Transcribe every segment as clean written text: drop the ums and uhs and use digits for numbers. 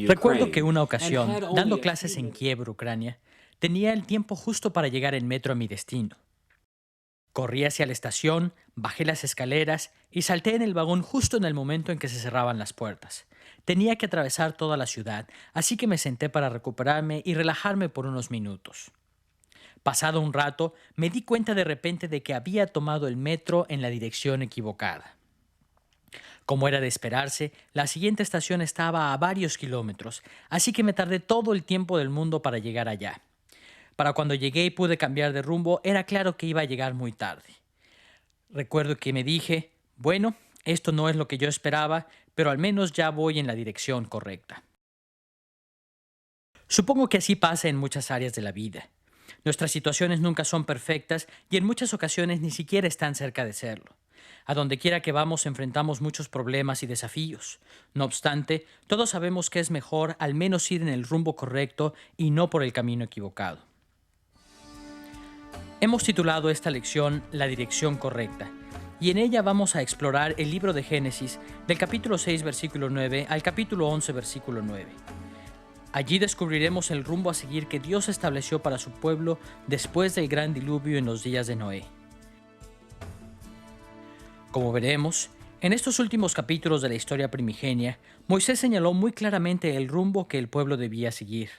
Recuerdo que una ocasión, dando clases en Kiev, Ucrania, tenía el tiempo justo para llegar en metro a mi destino. Corrí hacia la estación, bajé las escaleras y salté en el vagón justo en el momento en que se cerraban las puertas. Tenía que atravesar toda la ciudad, así que me senté para recuperarme y relajarme por unos minutos. Pasado un rato, me di cuenta de repente de que había tomado el metro en la dirección equivocada. Como era de esperarse, la siguiente estación estaba a varios kilómetros, así que me tardé todo el tiempo del mundo para llegar allá. Para cuando llegué y pude cambiar de rumbo, era claro que iba a llegar muy tarde. Recuerdo que me dije, bueno, esto no es lo que yo esperaba, pero al menos ya voy en la dirección correcta. Supongo que así pasa en muchas áreas de la vida. Nuestras situaciones nunca son perfectas y en muchas ocasiones ni siquiera están cerca de serlo. A donde quiera que vamos enfrentamos muchos problemas y desafíos. No obstante, todos sabemos que es mejor al menos ir en el rumbo correcto y no por el camino equivocado. Hemos titulado esta lección La dirección correcta, y en ella vamos a explorar el libro de Génesis del capítulo 6, versículo 9 al capítulo 11, versículo 9. Allí descubriremos el rumbo a seguir que Dios estableció para su pueblo después del gran diluvio en los días de Noé. Como veremos, en estos últimos capítulos de la historia primigenia, Moisés señaló muy claramente el rumbo que el pueblo debía seguir.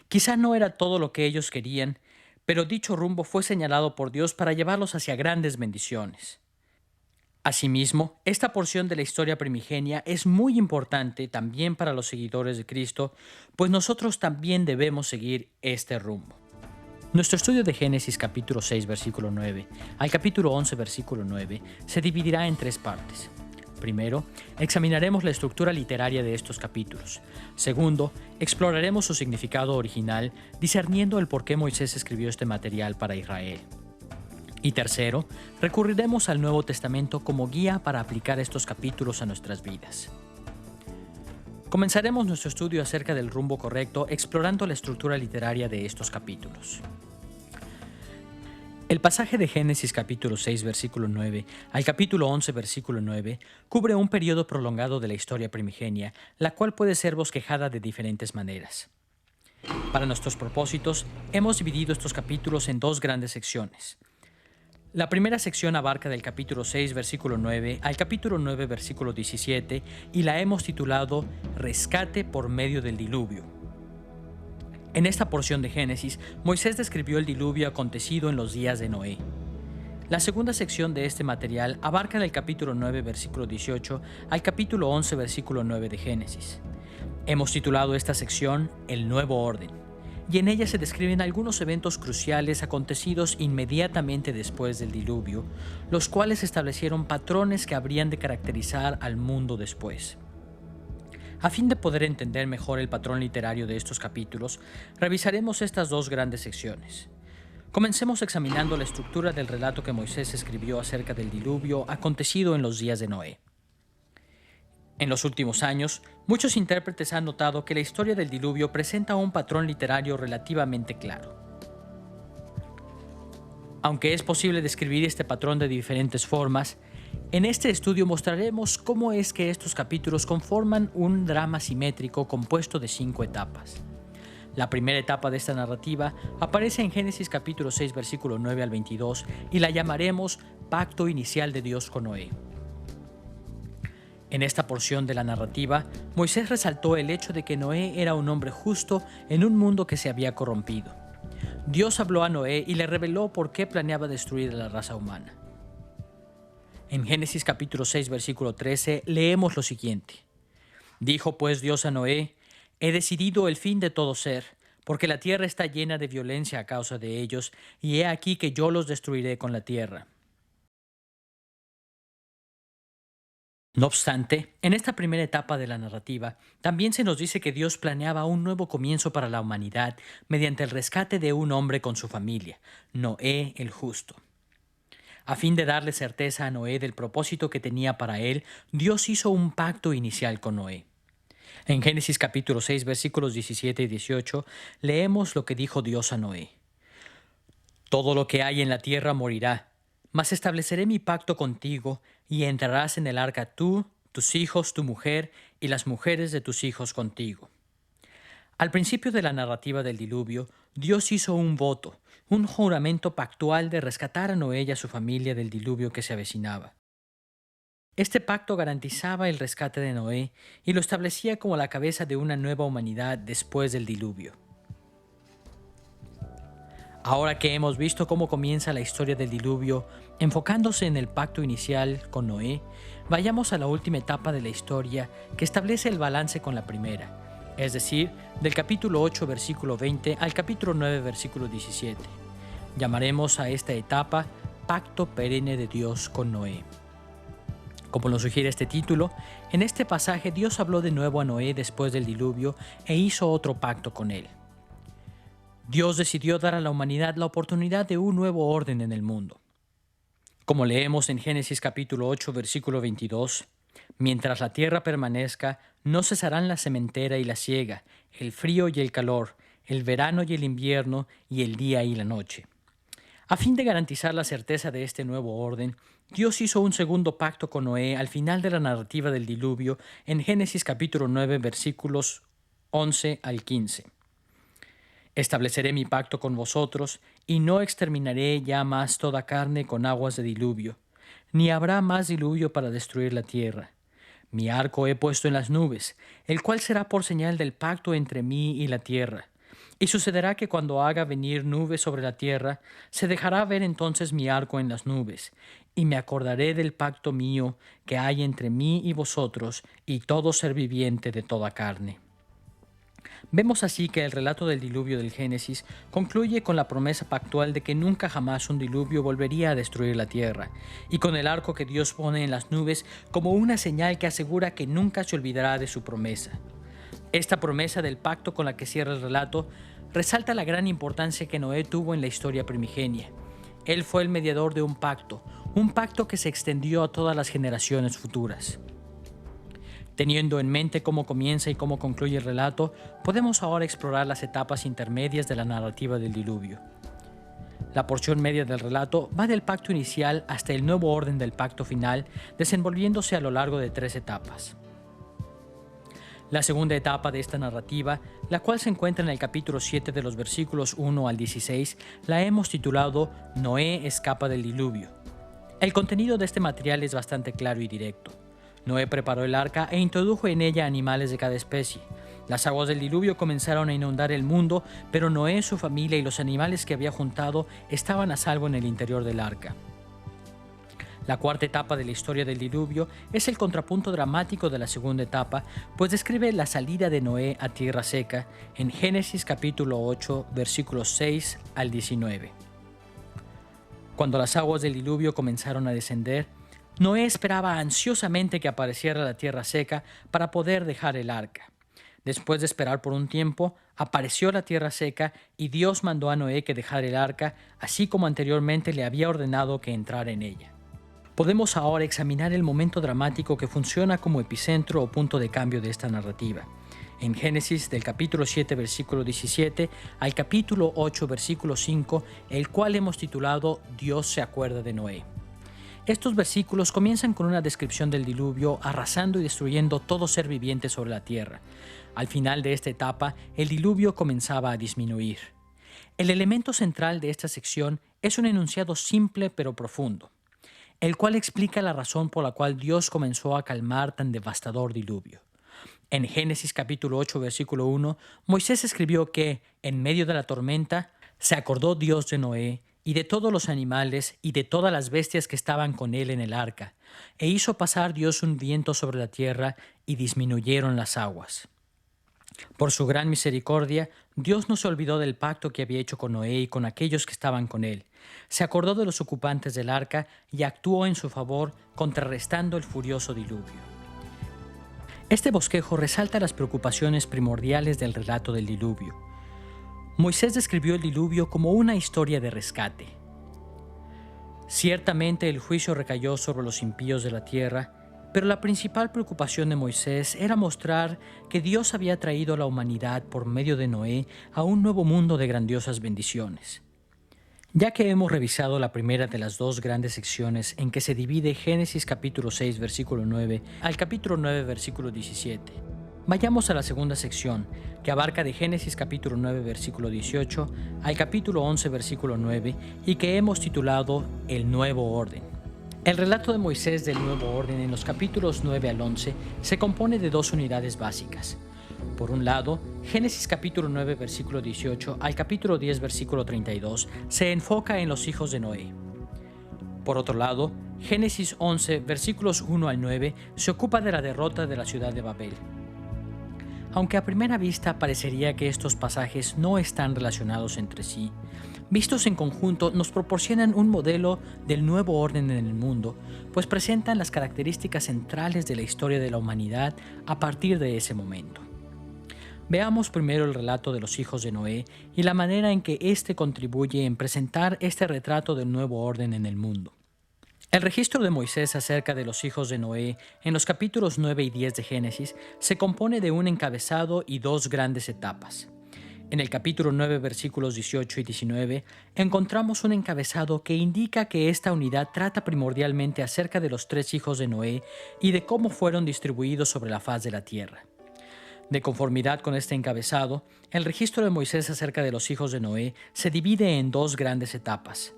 Quizá no era todo lo que ellos querían, pero dicho rumbo fue señalado por Dios para llevarlos hacia grandes bendiciones. Asimismo, esta porción de la historia primigenia es muy importante también para los seguidores de Cristo, pues nosotros también debemos seguir este rumbo. Nuestro estudio de Génesis capítulo 6, versículo 9 al capítulo 11, versículo 9 se dividirá en tres partes. Primero, examinaremos la estructura literaria de estos capítulos. Segundo, exploraremos su significado original, discerniendo el por qué Moisés escribió este material para Israel. Y tercero, recurriremos al Nuevo Testamento como guía para aplicar estos capítulos a nuestras vidas. Comenzaremos nuestro estudio acerca del rumbo correcto explorando la estructura literaria de estos capítulos. El pasaje de Génesis capítulo 6, versículo 9 al capítulo 11, versículo 9 cubre un periodo prolongado de la historia primigenia, la cual puede ser bosquejada de diferentes maneras. Para nuestros propósitos, hemos dividido estos capítulos en dos grandes secciones. La primera sección abarca del capítulo 6, versículo 9 al capítulo 9, versículo 17, y la hemos titulado Rescate por medio del diluvio. En esta porción de Génesis, Moisés describió el diluvio acontecido en los días de Noé. La segunda sección de este material abarca del capítulo 9, versículo 18 al capítulo 11, versículo 9 de Génesis. Hemos titulado esta sección El Nuevo Orden, y en ella se describen algunos eventos cruciales acontecidos inmediatamente después del diluvio, los cuales establecieron patrones que habrían de caracterizar al mundo después. A fin de poder entender mejor el patrón literario de estos capítulos, revisaremos estas dos grandes secciones. Comencemos examinando la estructura del relato que Moisés escribió acerca del diluvio acontecido en los días de Noé. En los últimos años, muchos intérpretes han notado que la historia del diluvio presenta un patrón literario relativamente claro. Aunque es posible describir este patrón de diferentes formas, en este estudio mostraremos cómo es que estos capítulos conforman un drama simétrico compuesto de 5 etapas. La primera etapa de esta narrativa aparece en Génesis capítulo 6, versículo 9 al 22, y la llamaremos Pacto Inicial de Dios con Noé. En esta porción de la narrativa, Moisés resaltó el hecho de que Noé era un hombre justo en un mundo que se había corrompido. Dios habló a Noé y le reveló por qué planeaba destruir a la raza humana. En Génesis capítulo 6, versículo 13, leemos lo siguiente. Dijo pues Dios a Noé, he decidido el fin de todo ser, porque la tierra está llena de violencia a causa de ellos, y he aquí que yo los destruiré con la tierra. No obstante, en esta primera etapa de la narrativa, también se nos dice que Dios planeaba un nuevo comienzo para la humanidad mediante el rescate de un hombre con su familia, Noé el justo. A fin de darle certeza a Noé del propósito que tenía para él, Dios hizo un pacto inicial con Noé. En Génesis capítulo 6, versículos 17 y 18, leemos lo que dijo Dios a Noé. Todo lo que hay en la tierra morirá, mas estableceré mi pacto contigo, y entrarás en el arca tú, tus hijos, tu mujer, y las mujeres de tus hijos contigo. Al principio de la narrativa del diluvio, Dios hizo un voto, un juramento pactual de rescatar a Noé y a su familia del diluvio que se avecinaba. Este pacto garantizaba el rescate de Noé y lo establecía como la cabeza de una nueva humanidad después del diluvio. Ahora que hemos visto cómo comienza la historia del diluvio, enfocándose en el pacto inicial con Noé, vayamos a la última etapa de la historia que establece el balance con la primera, es decir, del capítulo 8, versículo 20 al capítulo 9, versículo 17. Llamaremos a esta etapa Pacto Perenne de Dios con Noé. Como lo sugiere este título, en este pasaje Dios habló de nuevo a Noé después del diluvio e hizo otro pacto con él. Dios decidió dar a la humanidad la oportunidad de un nuevo orden en el mundo. Como leemos en Génesis capítulo 8, versículo 22, mientras la tierra permanezca, no cesarán la sementera y la siega, el frío y el calor, el verano y el invierno, y el día y la noche. A fin de garantizar la certeza de este nuevo orden, Dios hizo un segundo pacto con Noé al final de la narrativa del diluvio en Génesis capítulo 9, versículos 11 al 15. Estableceré mi pacto con vosotros, y no exterminaré ya más toda carne con aguas de diluvio, ni habrá más diluvio para destruir la tierra. Mi arco he puesto en las nubes, el cual será por señal del pacto entre mí y la tierra. Y sucederá que cuando haga venir nubes sobre la tierra, se dejará ver entonces mi arco en las nubes, y me acordaré del pacto mío que hay entre mí y vosotros y todo ser viviente de toda carne. Vemos así que el relato del diluvio del Génesis concluye con la promesa pactual de que nunca jamás un diluvio volvería a destruir la tierra, y con el arco que Dios pone en las nubes como una señal que asegura que nunca se olvidará de su promesa. Esta promesa del pacto con la que cierra el relato resalta la gran importancia que Noé tuvo en la historia primigenia. Él fue el mediador de un pacto que se extendió a todas las generaciones futuras. Teniendo en mente cómo comienza y cómo concluye el relato, podemos ahora explorar las etapas intermedias de la narrativa del diluvio. La porción media del relato va del pacto inicial hasta el nuevo orden del pacto final, desenvolviéndose a lo largo de 3 etapas. La segunda etapa de esta narrativa, la cual se encuentra en el capítulo 7 de los versículos 1 al 16, la hemos titulado Noé escapa del diluvio. El contenido de este material es bastante claro y directo. Noé preparó el arca e introdujo en ella animales de cada especie. Las aguas del diluvio comenzaron a inundar el mundo, pero Noé, su familia y los animales que había juntado estaban a salvo en el interior del arca. La cuarta etapa de la historia del diluvio es el contrapunto dramático de la segunda etapa, pues describe la salida de Noé a tierra seca en Génesis capítulo 8, versículos 6 al 19. Cuando las aguas del diluvio comenzaron a descender, Noé esperaba ansiosamente que apareciera la tierra seca para poder dejar el arca. Después de esperar por un tiempo, apareció la tierra seca y Dios mandó a Noé que dejara el arca, así como anteriormente le había ordenado que entrara en ella. Podemos ahora examinar el momento dramático que funciona como epicentro o punto de cambio de esta narrativa. En Génesis del capítulo 7 versículo 17 al capítulo 8 versículo 5, el cual hemos titulado Dios se acuerda de Noé. Estos versículos comienzan con una descripción del diluvio arrasando y destruyendo todo ser viviente sobre la tierra. Al final de esta etapa, el diluvio comenzaba a disminuir. El elemento central de esta sección es un enunciado simple pero profundo, el cual explica la razón por la cual Dios comenzó a calmar tan devastador diluvio. En Génesis capítulo 8, versículo 1, Moisés escribió que, en medio de la tormenta, se acordó Dios de Noé y de todos los animales y de todas las bestias que estaban con él en el arca, e hizo pasar Dios un viento sobre la tierra y disminuyeron las aguas. Por su gran misericordia, Dios no se olvidó del pacto que había hecho con Noé y con aquellos que estaban con él. Se acordó de los ocupantes del arca y actuó en su favor, contrarrestando el furioso diluvio. Este bosquejo resalta las preocupaciones primordiales del relato del diluvio. Moisés describió el diluvio como una historia de rescate. Ciertamente el juicio recayó sobre los impíos de la tierra, pero la principal preocupación de Moisés era mostrar que Dios había traído a la humanidad por medio de Noé a un nuevo mundo de grandiosas bendiciones. Ya que hemos revisado la primera de las dos grandes secciones en que se divide Génesis capítulo 6 versículo 9 al capítulo 9 versículo 17, vayamos a la segunda sección, que abarca de Génesis capítulo 9 versículo 18 al capítulo 11 versículo 9 y que hemos titulado El Nuevo Orden. El relato de Moisés del Nuevo Orden en los capítulos 9 al 11 se compone de dos unidades básicas. Por un lado, Génesis capítulo 9 versículo 18 al capítulo 10 versículo 32 se enfoca en los hijos de Noé. Por otro lado, Génesis 11 versículos 1 al 9 se ocupa de la derrota de la ciudad de Babel. Aunque a primera vista parecería que estos pasajes no están relacionados entre sí, vistos en conjunto nos proporcionan un modelo del nuevo orden en el mundo, pues presentan las características centrales de la historia de la humanidad a partir de ese momento. Veamos primero el relato de los hijos de Noé y la manera en que éste contribuye en presentar este retrato del nuevo orden en el mundo. El registro de Moisés acerca de los hijos de Noé en los capítulos 9 y 10 de Génesis se compone de un encabezado y dos grandes etapas. En el capítulo 9 versículos 18 y 19 encontramos un encabezado que indica que esta unidad trata primordialmente acerca de los tres hijos de Noé y de cómo fueron distribuidos sobre la faz de la tierra. De conformidad con este encabezado, el registro de Moisés acerca de los hijos de Noé se divide en dos grandes etapas.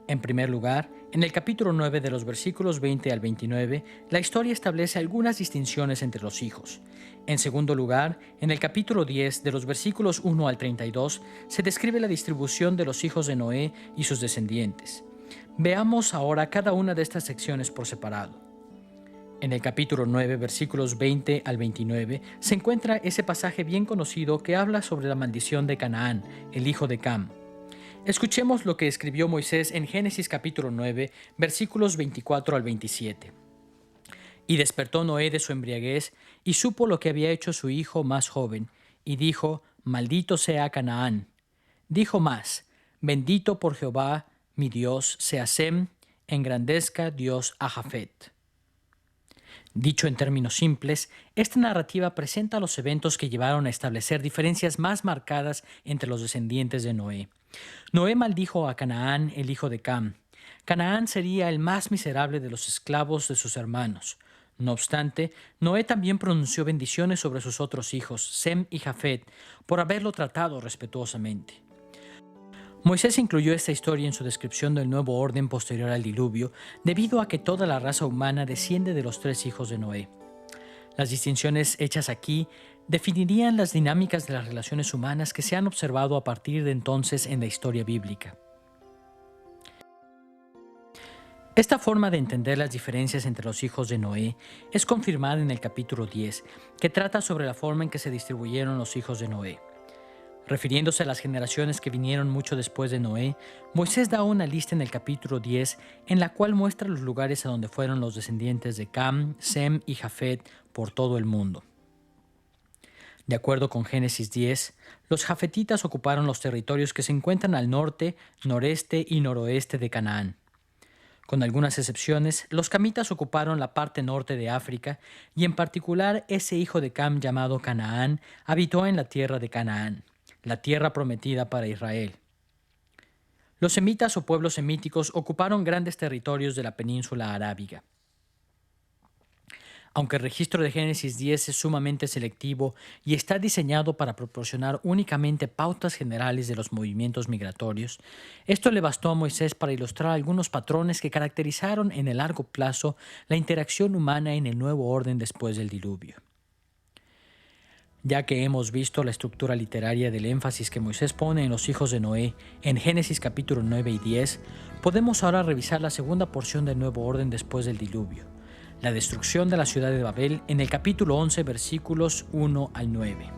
En primer lugar, en el capítulo 9 de los versículos 20 al 29, la historia establece algunas distinciones entre los hijos. En segundo lugar, en el capítulo 10 de los versículos 1 al 32, se describe la distribución de los hijos de Noé y sus descendientes. Veamos ahora cada una de estas secciones por separado. En el capítulo 9, versículos 20 al 29, se encuentra ese pasaje bien conocido que habla sobre la maldición de Canaán, el hijo de Cam. Escuchemos lo que escribió Moisés en Génesis capítulo 9, versículos 24 al 27. Y despertó Noé de su embriaguez, y supo lo que había hecho su hijo más joven, y dijo: Maldito sea Canaán. Dijo más: Bendito por Jehová, mi Dios, sea Sem, engrandezca Dios a Jafet. Dicho en términos simples, esta narrativa presenta los eventos que llevaron a establecer diferencias más marcadas entre los descendientes de Noé. Noé maldijo a Canaán, el hijo de Cam. Canaán sería el más miserable de los esclavos de sus hermanos. No obstante, Noé también pronunció bendiciones sobre sus otros hijos, Sem y Jafet, por haberlo tratado respetuosamente. Moisés incluyó esta historia en su descripción del nuevo orden posterior al diluvio, debido a que toda la raza humana desciende de los tres hijos de Noé. Las distinciones hechas aquí definirían las dinámicas de las relaciones humanas que se han observado a partir de entonces en la historia bíblica. Esta forma de entender las diferencias entre los hijos de Noé es confirmada en el capítulo 10, que trata sobre la forma en que se distribuyeron los hijos de Noé. Refiriéndose a las generaciones que vinieron mucho después de Noé, Moisés da una lista en el capítulo 10 en la cual muestra los lugares a donde fueron los descendientes de Cam, Sem y Jafet por todo el mundo. De acuerdo con Génesis 10, los jafetitas ocuparon los territorios que se encuentran al norte, noreste y noroeste de Canaán. Con algunas excepciones, los camitas ocuparon la parte norte de África y en particular ese hijo de Cam llamado Canaán habitó en la tierra de Canaán, la tierra prometida para Israel. Los semitas o pueblos semíticos ocuparon grandes territorios de la península arábiga. Aunque el registro de Génesis 10 es sumamente selectivo y está diseñado para proporcionar únicamente pautas generales de los movimientos migratorios, esto le bastó a Moisés para ilustrar algunos patrones que caracterizaron en el largo plazo la interacción humana en el nuevo orden después del diluvio. Ya que hemos visto la estructura literaria del énfasis que Moisés pone en los hijos de Noé en Génesis capítulo 9 y 10, podemos ahora revisar la segunda porción del nuevo orden después del diluvio, la destrucción de la ciudad de Babel en el capítulo 11 versículos 1 al 9.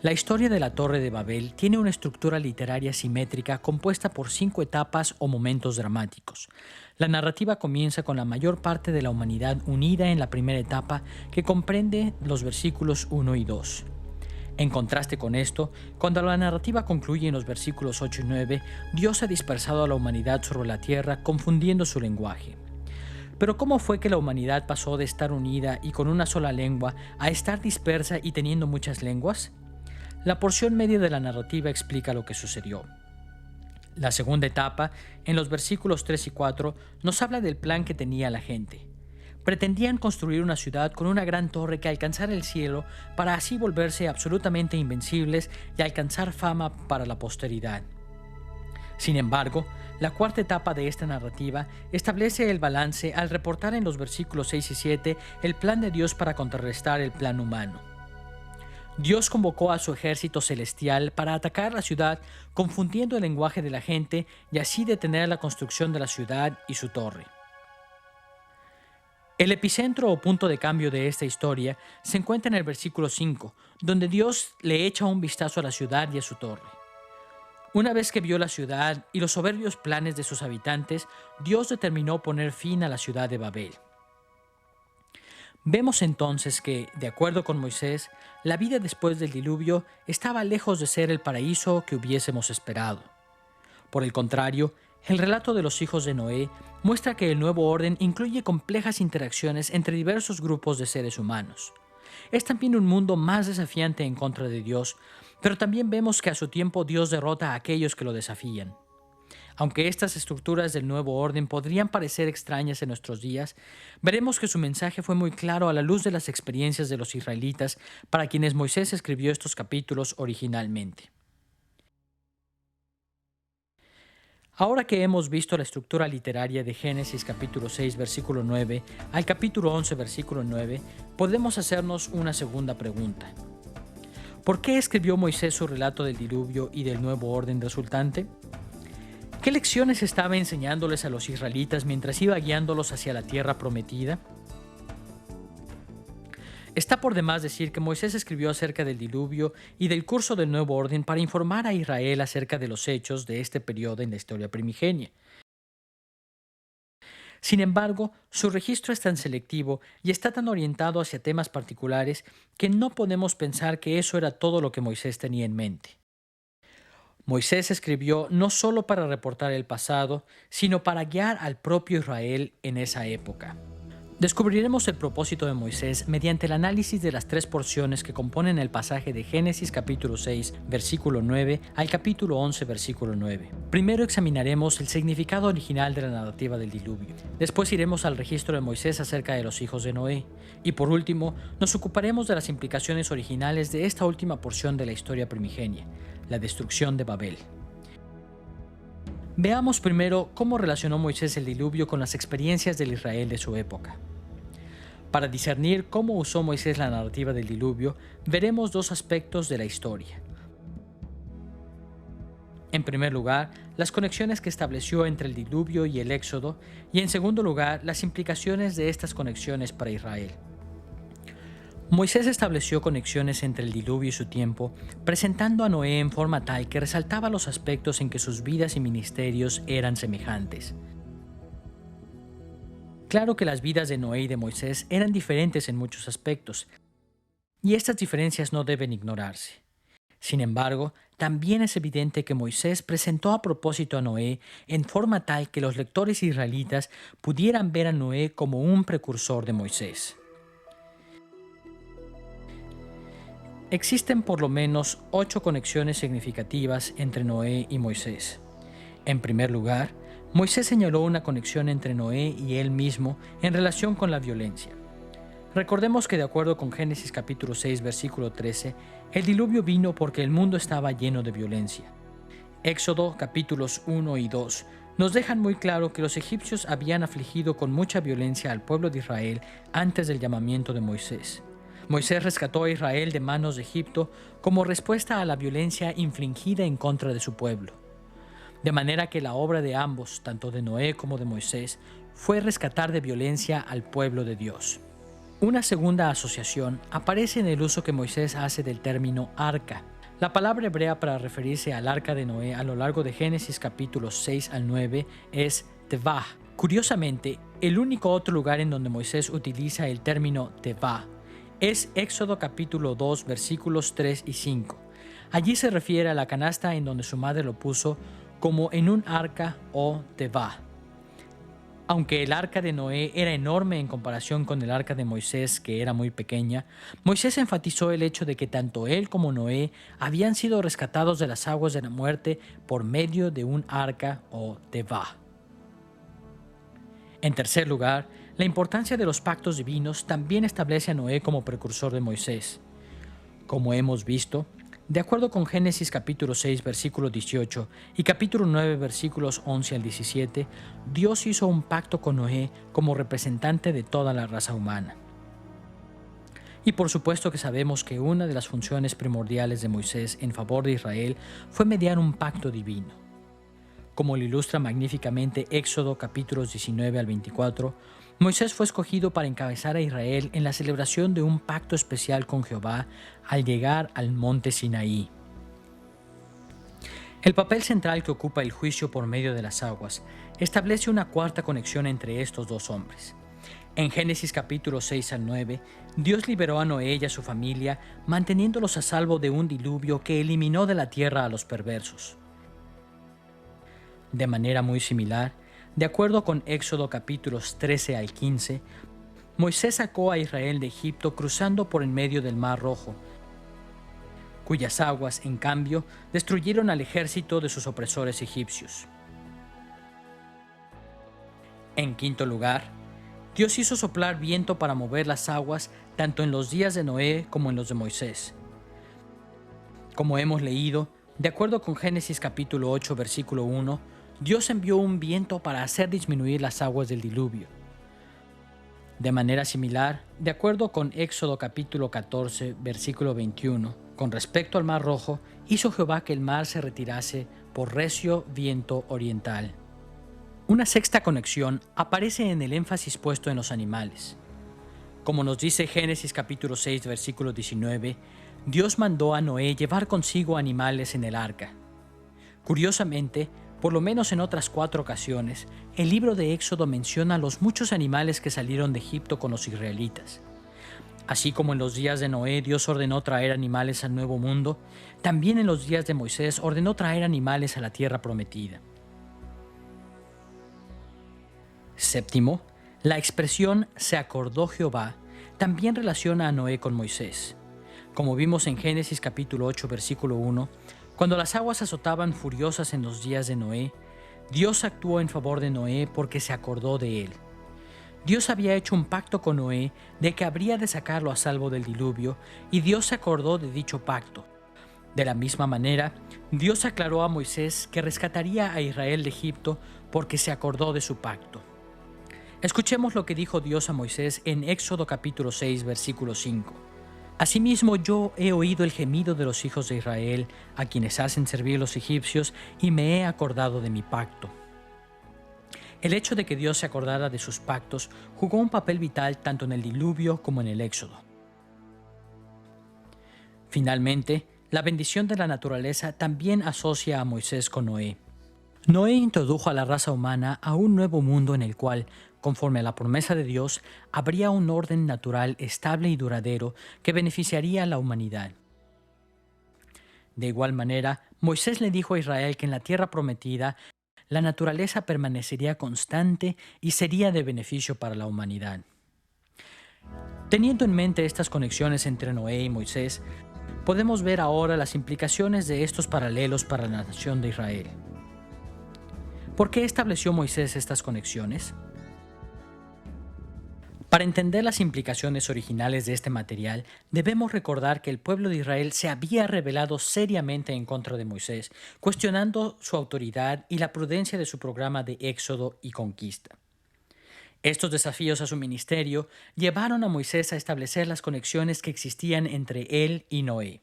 La historia de la Torre de Babel tiene una estructura literaria simétrica compuesta por 5 etapas o momentos dramáticos. La narrativa comienza con la mayor parte de la humanidad unida en la primera etapa, que comprende los versículos 1 y 2. En contraste con esto, cuando la narrativa concluye en los versículos 8 y 9, Dios ha dispersado a la humanidad sobre la tierra, confundiendo su lenguaje. Pero ¿cómo fue que la humanidad pasó de estar unida y con una sola lengua a estar dispersa y teniendo muchas lenguas? La porción media de la narrativa explica lo que sucedió. La segunda etapa, en los versículos 3 y 4, nos habla del plan que tenía la gente. Pretendían construir una ciudad con una gran torre que alcanzara el cielo para así volverse absolutamente invencibles y alcanzar fama para la posteridad. Sin embargo, la cuarta etapa de esta narrativa establece el balance al reportar en los versículos 6 y 7 el plan de Dios para contrarrestar el plan humano. Dios convocó a su ejército celestial para atacar la ciudad, confundiendo el lenguaje de la gente y así detener la construcción de la ciudad y su torre. El epicentro o punto de cambio de esta historia se encuentra en el versículo 5, donde Dios le echa un vistazo a la ciudad y a su torre. Una vez que vio la ciudad y los soberbios planes de sus habitantes, Dios determinó poner fin a la ciudad de Babel. Vemos entonces que, de acuerdo con Moisés, la vida después del diluvio estaba lejos de ser el paraíso que hubiésemos esperado. Por el contrario, el relato de los hijos de Noé muestra que el nuevo orden incluye complejas interacciones entre diversos grupos de seres humanos. Es también un mundo más desafiante en contra de Dios, pero también vemos que a su tiempo Dios derrota a aquellos que lo desafían. Aunque estas estructuras del nuevo orden podrían parecer extrañas en nuestros días, veremos que su mensaje fue muy claro a la luz de las experiencias de los israelitas para quienes Moisés escribió estos capítulos originalmente. Ahora que hemos visto la estructura literaria de Génesis capítulo 6 versículo 9 al capítulo 11 versículo 9, podemos hacernos una segunda pregunta. ¿Por qué escribió Moisés su relato del diluvio y del nuevo orden resultante? ¿Qué lecciones estaba enseñándoles a los israelitas mientras iba guiándolos hacia la tierra prometida? Está por demás decir que Moisés escribió acerca del diluvio y del curso del nuevo orden para informar a Israel acerca de los hechos de este periodo en la historia primigenia. Sin embargo, su registro es tan selectivo y está tan orientado hacia temas particulares que no podemos pensar que eso era todo lo que Moisés tenía en mente. Moisés escribió no solo para reportar el pasado, sino para guiar al propio Israel en esa época. Descubriremos el propósito de Moisés mediante el análisis de las tres porciones que componen el pasaje de Génesis capítulo 6, versículo 9 al capítulo 11, versículo 9. Primero examinaremos el significado original de la narrativa del diluvio. Después iremos al registro de Moisés acerca de los hijos de Noé. Y por último, nos ocuparemos de las implicaciones originales de esta última porción de la historia primigenia, la destrucción de Babel. Veamos primero cómo relacionó Moisés el diluvio con las experiencias del Israel de su época. Para discernir cómo usó Moisés la narrativa del diluvio, veremos dos aspectos de la historia. En primer lugar, las conexiones que estableció entre el diluvio y el éxodo, y en segundo lugar, las implicaciones de estas conexiones para Israel. Moisés estableció conexiones entre el diluvio y su tiempo, presentando a Noé en forma tal que resaltaba los aspectos en que sus vidas y ministerios eran semejantes. Claro que las vidas de Noé y de Moisés eran diferentes en muchos aspectos, y estas diferencias no deben ignorarse. Sin embargo, también es evidente que Moisés presentó a propósito a Noé en forma tal que los lectores israelitas pudieran ver a Noé como un precursor de Moisés. Existen por lo menos 8 conexiones significativas entre Noé y Moisés. En primer lugar, Moisés señaló una conexión entre Noé y él mismo en relación con la violencia. Recordemos que de acuerdo con Génesis capítulo 6 versículo 13, el diluvio vino porque el mundo estaba lleno de violencia. Éxodo capítulos 1 y 2 nos dejan muy claro que los egipcios habían afligido con mucha violencia al pueblo de Israel antes del llamamiento de Moisés. Moisés rescató a Israel de manos de Egipto como respuesta a la violencia infligida en contra de su pueblo. De manera que la obra de ambos, tanto de Noé como de Moisés, fue rescatar de violencia al pueblo de Dios. Una segunda asociación aparece en el uso que Moisés hace del término arca. La palabra hebrea para referirse al arca de Noé a lo largo de Génesis capítulos 6 al 9 es tevah. Curiosamente, el único otro lugar en donde Moisés utiliza el término tevah es Éxodo capítulo 2, versículos 3 y 5. Allí se refiere a la canasta en donde su madre lo puso como en un arca o tevá. Aunque el arca de Noé era enorme en comparación con el arca de Moisés, que era muy pequeña, Moisés enfatizó el hecho de que tanto él como Noé habían sido rescatados de las aguas de la muerte por medio de un arca o tevá. En tercer lugar, la importancia de los pactos divinos también establece a Noé como precursor de Moisés. Como hemos visto, de acuerdo con Génesis capítulo 6, versículo 18 y capítulo 9, versículos 11 al 17, Dios hizo un pacto con Noé como representante de toda la raza humana. Y por supuesto que sabemos que una de las funciones primordiales de Moisés en favor de Israel fue mediar un pacto divino. Como lo ilustra magníficamente Éxodo capítulos 19 al 24, Moisés fue escogido para encabezar a Israel en la celebración de un pacto especial con Jehová al llegar al monte Sinaí. El papel central que ocupa el juicio por medio de las aguas establece una cuarta conexión entre estos dos hombres. En Génesis capítulos 6 al 9, Dios liberó a Noé y a su familia, manteniéndolos a salvo de un diluvio que eliminó de la tierra a los perversos. De manera muy similar, de acuerdo con Éxodo capítulos 13 al 15, Moisés sacó a Israel de Egipto cruzando por en medio del Mar Rojo, cuyas aguas, en cambio, destruyeron al ejército de sus opresores egipcios. En quinto lugar, Dios hizo soplar viento para mover las aguas tanto en los días de Noé como en los de Moisés. Como hemos leído, de acuerdo con Génesis capítulo 8, versículo 1, Dios envió un viento para hacer disminuir las aguas del diluvio. De manera similar, de acuerdo con Éxodo capítulo 14, versículo 21, con respecto al Mar Rojo, hizo Jehová que el mar se retirase por recio viento oriental. Una sexta conexión aparece en el énfasis puesto en los animales. Como nos dice Génesis capítulo 6, versículo 19, Dios mandó a Noé llevar consigo animales en el arca. Curiosamente, por lo menos en otras 4 ocasiones, el libro de Éxodo menciona los muchos animales que salieron de Egipto con los israelitas. Así como en los días de Noé Dios ordenó traer animales al Nuevo Mundo, también en los días de Moisés ordenó traer animales a la tierra prometida. Séptimo, la expresión «se acordó Jehová» también relaciona a Noé con Moisés. Como vimos en Génesis capítulo 8, versículo 1, cuando las aguas azotaban furiosas en los días de Noé, Dios actuó en favor de Noé porque se acordó de él. Dios había hecho un pacto con Noé de que habría de sacarlo a salvo del diluvio, y Dios se acordó de dicho pacto. De la misma manera, Dios aclaró a Moisés que rescataría a Israel de Egipto porque se acordó de su pacto. Escuchemos lo que dijo Dios a Moisés en Éxodo capítulo 6, versículo 5. Asimismo yo he oído el gemido de los hijos de Israel, a quienes hacen servir los egipcios, y me he acordado de mi pacto. El hecho de que Dios se acordara de sus pactos jugó un papel vital tanto en el diluvio como en el Éxodo. Finalmente, la bendición de la naturaleza también asocia a Moisés con Noé. Noé introdujo a la raza humana a un nuevo mundo en el cual, conforme a la promesa de Dios, habría un orden natural estable y duradero que beneficiaría a la humanidad. De igual manera, Moisés le dijo a Israel que en la tierra prometida, la naturaleza permanecería constante y sería de beneficio para la humanidad. Teniendo en mente estas conexiones entre Noé y Moisés, podemos ver ahora las implicaciones de estos paralelos para la nación de Israel. ¿Por qué estableció Moisés estas conexiones? Para entender las implicaciones originales de este material, debemos recordar que el pueblo de Israel se había rebelado seriamente en contra de Moisés, cuestionando su autoridad y la prudencia de su programa de éxodo y conquista. Estos desafíos a su ministerio llevaron a Moisés a establecer las conexiones que existían entre él y Noé.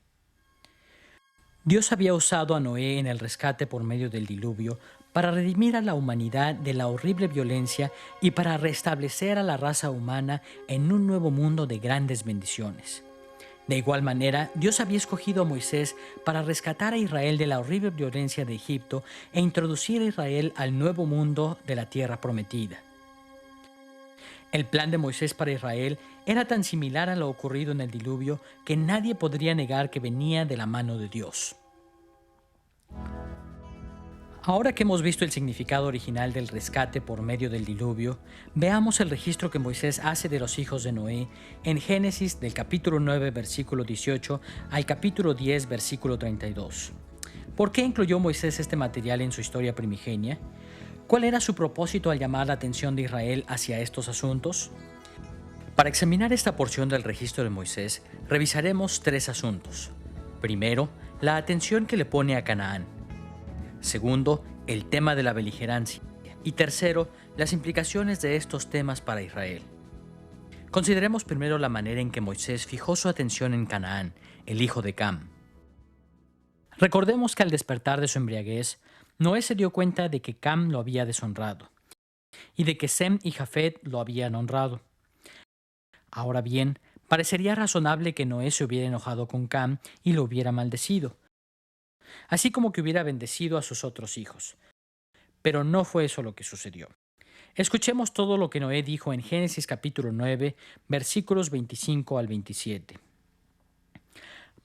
Dios había usado a Noé en el rescate por medio del diluvio para redimir a la humanidad de la horrible violencia y para restablecer a la raza humana en un nuevo mundo de grandes bendiciones. De igual manera, Dios había escogido a Moisés para rescatar a Israel de la horrible violencia de Egipto e introducir a Israel al nuevo mundo de la tierra prometida. El plan de Moisés para Israel era tan similar a lo ocurrido en el diluvio que nadie podría negar que venía de la mano de Dios. Ahora que hemos visto el significado original del rescate por medio del diluvio, veamos el registro que Moisés hace de los hijos de Noé en Génesis del capítulo 9, versículo 18 al capítulo 10, versículo 32. ¿Por qué incluyó Moisés este material en su historia primigenia? ¿Cuál era su propósito al llamar la atención de Israel hacia estos asuntos? Para examinar esta porción del registro de Moisés, revisaremos 3 asuntos. Primero, la atención que le pone a Canaán. Segundo, el tema de la beligerancia. Y tercero, las implicaciones de estos temas para Israel. Consideremos primero la manera en que Moisés fijó su atención en Canaán, el hijo de Cam. Recordemos que al despertar de su embriaguez, Noé se dio cuenta de que Cam lo había deshonrado y de que Sem y Jafet lo habían honrado. Ahora bien, parecería razonable que Noé se hubiera enojado con Cam y lo hubiera maldecido, así como que hubiera bendecido a sus otros hijos. Pero no fue eso lo que sucedió. Escuchemos todo lo que Noé dijo en Génesis capítulo 9, versículos 25 al 27.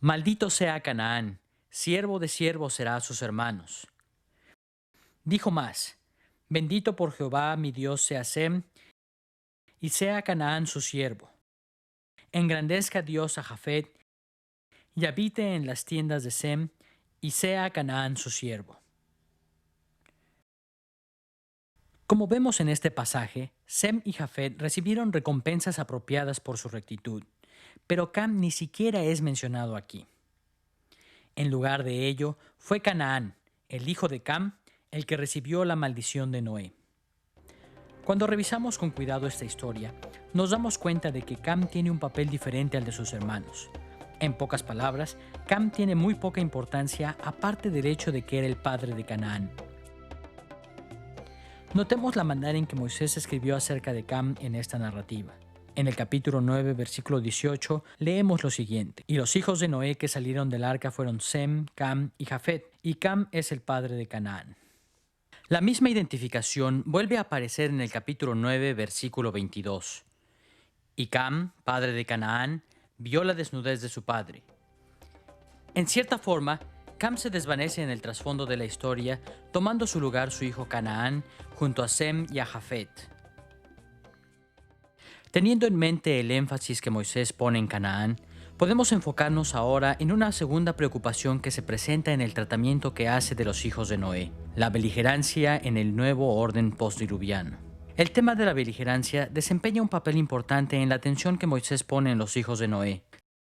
Maldito sea Canaán, siervo de siervos será a sus hermanos. Dijo más, bendito por Jehová mi Dios sea Sem, y sea Canaán su siervo. Engrandezca Dios a Jafet, y habite en las tiendas de Sem, y sea Canaán su siervo. Como vemos en este pasaje, Sem y Jafet recibieron recompensas apropiadas por su rectitud, pero Cam ni siquiera es mencionado aquí. En lugar de ello, fue Canaán, el hijo de Cam, el que recibió la maldición de Noé. Cuando revisamos con cuidado esta historia, nos damos cuenta de que Cam tiene un papel diferente al de sus hermanos. En pocas palabras, Cam tiene muy poca importancia aparte del hecho de que era el padre de Canaán. Notemos la manera en que Moisés escribió acerca de Cam en esta narrativa. En el capítulo 9, versículo 18, leemos lo siguiente. Y los hijos de Noé que salieron del arca fueron Sem, Cam y Jafet, y Cam es el padre de Canaán. La misma identificación vuelve a aparecer en el capítulo 9, versículo 22. Y Cam, padre de Canaán, vio la desnudez de su padre. En cierta forma, Cam se desvanece en el trasfondo de la historia, tomando su lugar su hijo Canaán junto a Sem y a Jafet. Teniendo en mente el énfasis que Moisés pone en Canaán, podemos enfocarnos ahora en una segunda preocupación que se presenta en el tratamiento que hace de los hijos de Noé, la beligerancia en el nuevo orden postdiluviano. El tema de la beligerancia desempeña un papel importante en la atención que Moisés pone en los hijos de Noé.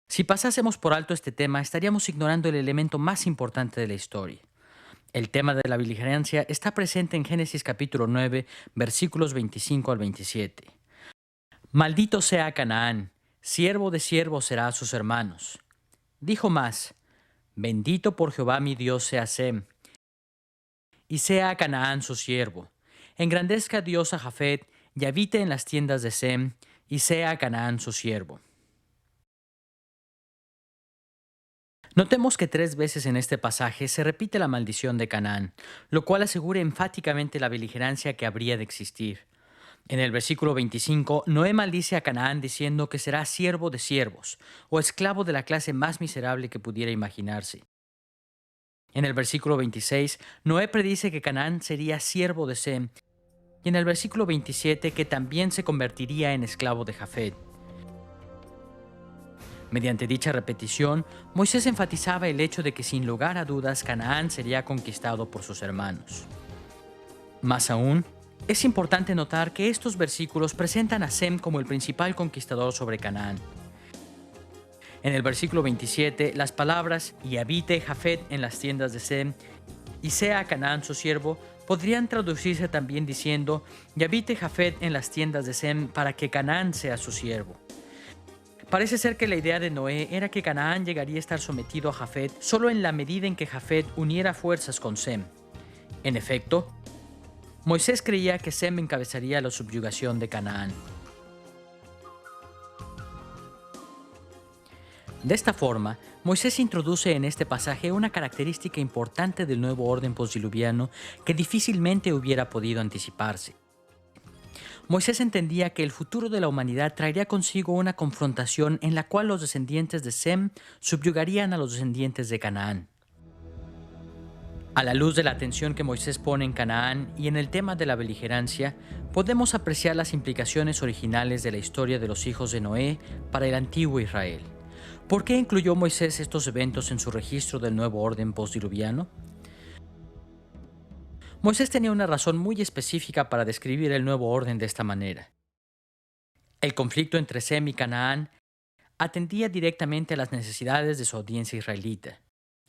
Si pasásemos por alto este tema, estaríamos ignorando el elemento más importante de la historia. El tema de la beligerancia está presente en Génesis capítulo 9, versículos 25 al 27. Maldito sea Canaán, siervo de siervos será a sus hermanos. Dijo más, bendito por Jehová mi Dios sea Sem, y sea Canaán su siervo. Engrandezca Dios a Jafet, y habite en las tiendas de Sem, y sea Canaán su siervo. Notemos que 3 veces en este pasaje se repite la maldición de Canaán, lo cual asegura enfáticamente la beligerancia que habría de existir. En el versículo 25, Noé maldice a Canaán diciendo que será siervo de siervos, o esclavo de la clase más miserable que pudiera imaginarse. En el versículo 26, Noé predice que Canaán sería siervo de Sem, y en el versículo 27 que también se convertiría en esclavo de Jafet. Mediante dicha repetición, Moisés enfatizaba el hecho de que sin lugar a dudas Canaán sería conquistado por sus hermanos. Más aún, es importante notar que estos versículos presentan a Sem como el principal conquistador sobre Canaán. En el versículo 27, las palabras «y habite Jafet en las tiendas de Sem, y sea Canaán su siervo» podrían traducirse también diciendo «y habite Jafet en las tiendas de Sem para que Canaán sea su siervo». Parece ser que la idea de Noé era que Canaán llegaría a estar sometido a Jafet solo en la medida en que Jafet uniera fuerzas con Sem. En efecto, Moisés creía que Sem encabezaría la subyugación de Canaán. De esta forma, Moisés introduce en este pasaje una característica importante del nuevo orden postdiluviano que difícilmente hubiera podido anticiparse. Moisés entendía que el futuro de la humanidad traería consigo una confrontación en la cual los descendientes de Sem subyugarían a los descendientes de Canaán. A la luz de la atención que Moisés pone en Canaán y en el tema de la beligerancia, podemos apreciar las implicaciones originales de la historia de los hijos de Noé para el antiguo Israel. ¿Por qué incluyó Moisés estos eventos en su registro del nuevo orden postdiluviano? Moisés tenía una razón muy específica para describir el nuevo orden de esta manera. El conflicto entre Sem y Canaán atendía directamente a las necesidades de su audiencia israelita.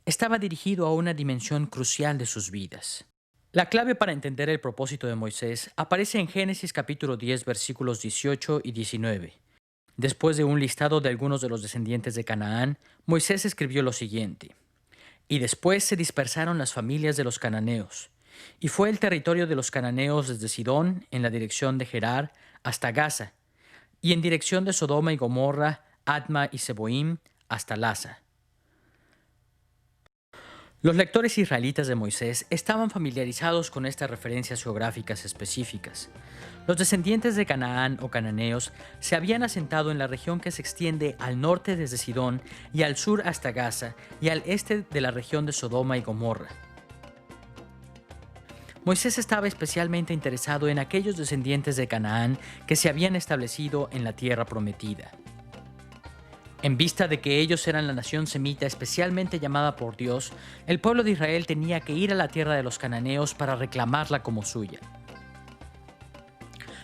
Estaba dirigido a una dimensión crucial de sus vidas. La clave para entender el propósito de Moisés aparece en Génesis capítulo 10 versículos 18 y 19. Después de un listado de algunos de los descendientes de Canaán, Moisés escribió lo siguiente: Y después se dispersaron las familias de los cananeos, y fue el territorio de los cananeos desde Sidón en la dirección de Gerar hasta Gaza, y en dirección de Sodoma y Gomorra, Adma y Seboim hasta Lasa. Los lectores israelitas de Moisés estaban familiarizados con estas referencias geográficas específicas. Los descendientes de Canaán o cananeos se habían asentado en la región que se extiende al norte desde Sidón y al sur hasta Gaza y al este de la región de Sodoma y Gomorra. Moisés estaba especialmente interesado en aquellos descendientes de Canaán que se habían establecido en la tierra prometida. En vista de que ellos eran la nación semita especialmente llamada por Dios, el pueblo de Israel tenía que ir a la tierra de los cananeos para reclamarla como suya.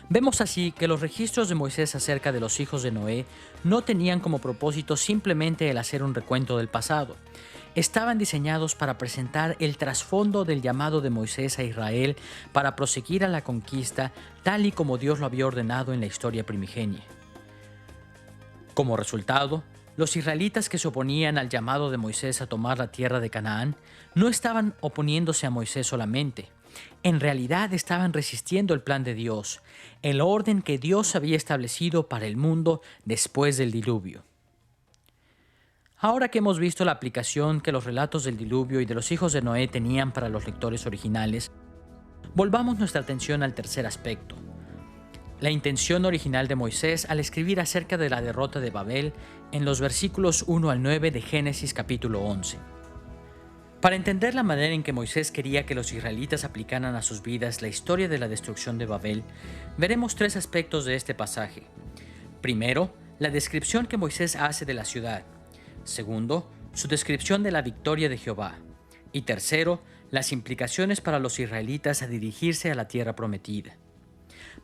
Vemos así que los registros de Moisés acerca de los hijos de Noé no tenían como propósito simplemente el hacer un recuento del pasado. Estaban diseñados para presentar el trasfondo del llamado de Moisés a Israel para proseguir a la conquista tal y como Dios lo había ordenado en la historia primigenia. Como resultado, los israelitas que se oponían al llamado de Moisés a tomar la tierra de Canaán no estaban oponiéndose a Moisés solamente. En realidad estaban resistiendo el plan de Dios, el orden que Dios había establecido para el mundo después del diluvio. Ahora que hemos visto la aplicación que los relatos del diluvio y de los hijos de Noé tenían para los lectores originales, volvamos nuestra atención al tercer aspecto: la intención original de Moisés al escribir acerca de la derrota de Babel en los versículos 1 al 9 de Génesis capítulo 11. Para entender la manera en que Moisés quería que los israelitas aplicaran a sus vidas la historia de la destrucción de Babel, veremos tres aspectos de este pasaje. Primero, la descripción que Moisés hace de la ciudad. Segundo, su descripción de la victoria de Jehová. Y tercero, las implicaciones para los israelitas a dirigirse a la tierra prometida.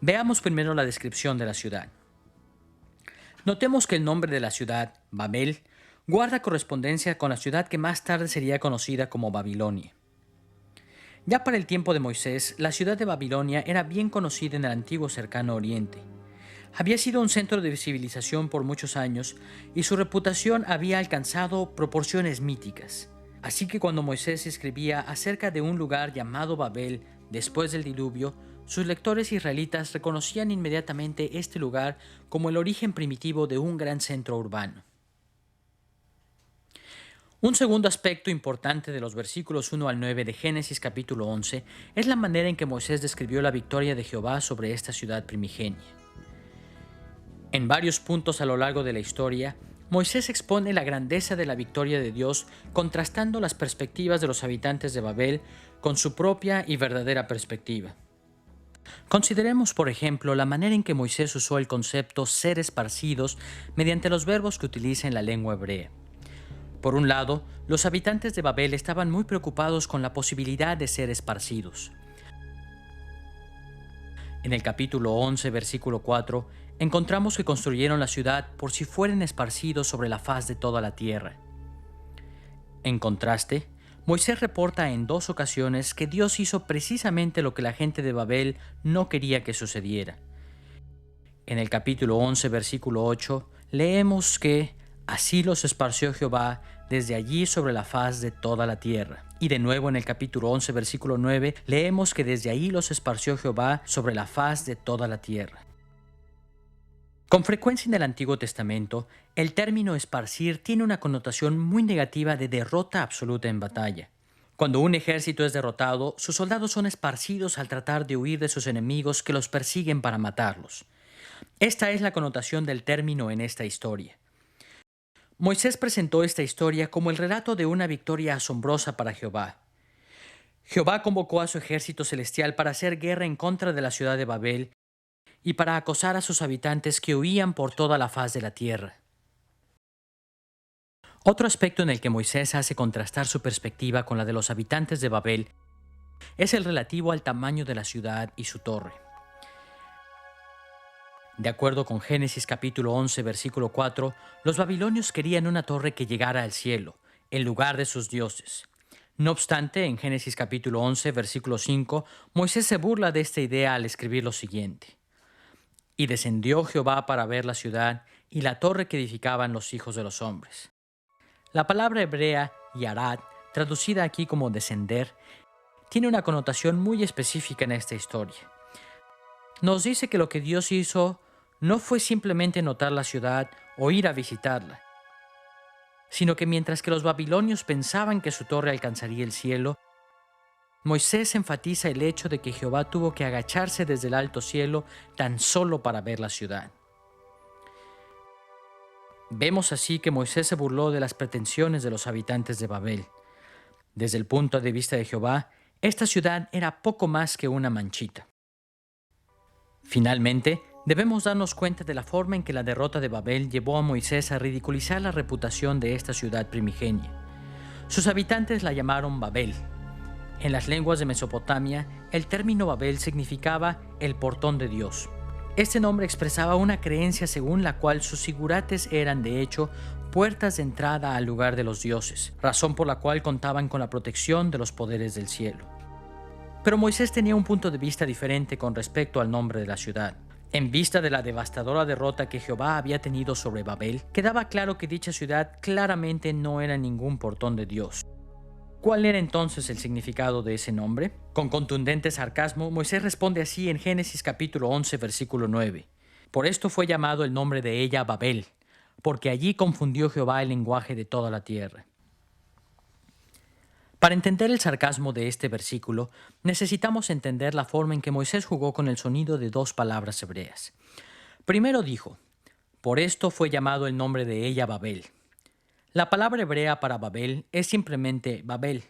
Veamos primero la descripción de la ciudad. Notemos que el nombre de la ciudad, Babel, guarda correspondencia con la ciudad que más tarde sería conocida como Babilonia. Ya para el tiempo de Moisés, la ciudad de Babilonia era bien conocida en el antiguo cercano oriente. Había sido un centro de civilización por muchos años y su reputación había alcanzado proporciones míticas. Así que cuando Moisés escribía acerca de un lugar llamado Babel después del diluvio, sus lectores israelitas reconocían inmediatamente este lugar como el origen primitivo de un gran centro urbano. Un segundo aspecto importante de los versículos 1 al 9 de Génesis capítulo 11 es la manera en que Moisés describió la victoria de Jehová sobre esta ciudad primigenia. En varios puntos a lo largo de la historia, Moisés expone la grandeza de la victoria de Dios contrastando las perspectivas de los habitantes de Babel con su propia y verdadera perspectiva. Consideremos, por ejemplo, la manera en que Moisés usó el concepto ser esparcidos mediante los verbos que utiliza en la lengua hebrea. Por un lado, los habitantes de Babel estaban muy preocupados con la posibilidad de ser esparcidos. En el capítulo 11, versículo 4, encontramos que construyeron la ciudad por si fueran esparcidos sobre la faz de toda la tierra. En contraste, Moisés reporta en 2 ocasiones que Dios hizo precisamente lo que la gente de Babel no quería que sucediera. En el capítulo 11, versículo 8, leemos que así los esparció Jehová desde allí sobre la faz de toda la tierra. Y de nuevo en el capítulo 11, versículo 9, leemos que desde allí los esparció Jehová sobre la faz de toda la tierra. Con frecuencia en el Antiguo Testamento, el término esparcir tiene una connotación muy negativa de derrota absoluta en batalla. Cuando un ejército es derrotado, sus soldados son esparcidos al tratar de huir de sus enemigos que los persiguen para matarlos. Esta es la connotación del término en esta historia. Moisés presentó esta historia como el relato de una victoria asombrosa para Jehová. Jehová convocó a su ejército celestial para hacer guerra en contra de la ciudad de Babel y para acosar a sus habitantes que huían por toda la faz de la tierra. Otro aspecto en el que Moisés hace contrastar su perspectiva con la de los habitantes de Babel es el relativo al tamaño de la ciudad y su torre. De acuerdo con Génesis capítulo 11, versículo 4, los babilonios querían una torre que llegara al cielo, en lugar de sus dioses. No obstante, en Génesis capítulo 11, versículo 5, Moisés se burla de esta idea al escribir lo siguiente: «Y descendió Jehová para ver la ciudad y la torre que edificaban los hijos de los hombres». La palabra hebrea yarad, traducida aquí como descender, tiene una connotación muy específica en esta historia. Nos dice que lo que Dios hizo no fue simplemente notar la ciudad o ir a visitarla, sino que mientras que los babilonios pensaban que su torre alcanzaría el cielo, Moisés enfatiza el hecho de que Jehová tuvo que agacharse desde el alto cielo tan solo para ver la ciudad. Vemos así que Moisés se burló de las pretensiones de los habitantes de Babel. Desde el punto de vista de Jehová, esta ciudad era poco más que una manchita. Finalmente, debemos darnos cuenta de la forma en que la derrota de Babel llevó a Moisés a ridiculizar la reputación de esta ciudad primigenia. Sus habitantes la llamaron Babel. En las lenguas de Mesopotamia, el término Babel significaba el portón de Dios. Este nombre expresaba una creencia según la cual sus zigurates eran, de hecho, puertas de entrada al lugar de los dioses, razón por la cual contaban con la protección de los poderes del cielo. Pero Moisés tenía un punto de vista diferente con respecto al nombre de la ciudad. En vista de la devastadora derrota que Jehová había tenido sobre Babel, quedaba claro que dicha ciudad claramente no era ningún portón de Dios. ¿Cuál era entonces el significado de ese nombre? Con contundente sarcasmo, Moisés responde así en Génesis capítulo 11, versículo 9. Por esto fue llamado el nombre de ella Babel, porque allí confundió Jehová el lenguaje de toda la tierra. Para entender el sarcasmo de este versículo, necesitamos entender la forma en que Moisés jugó con el sonido de dos palabras hebreas. Primero dijo: por esto fue llamado el nombre de ella Babel. La palabra hebrea para Babel es simplemente Babel,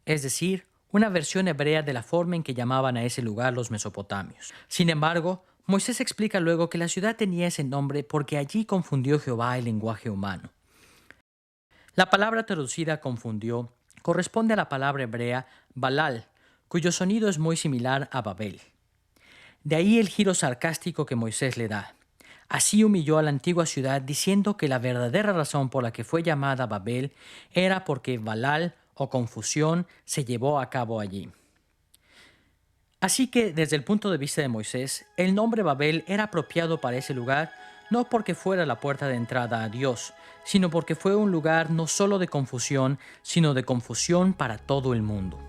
es decir, una versión hebrea de la forma en que llamaban a ese lugar los mesopotamios. Sin embargo, Moisés explica luego que la ciudad tenía ese nombre porque allí confundió Jehová el lenguaje humano. La palabra traducida confundió corresponde a la palabra hebrea Balal, cuyo sonido es muy similar a Babel. De ahí el giro sarcástico que Moisés le da. Así humilló a la antigua ciudad diciendo que la verdadera razón por la que fue llamada Babel era porque Balal o confusión se llevó a cabo allí. Así que, desde el punto de vista de Moisés, el nombre Babel era apropiado para ese lugar no porque fuera la puerta de entrada a Dios, sino porque fue un lugar no solo de confusión, sino de confusión para todo el mundo.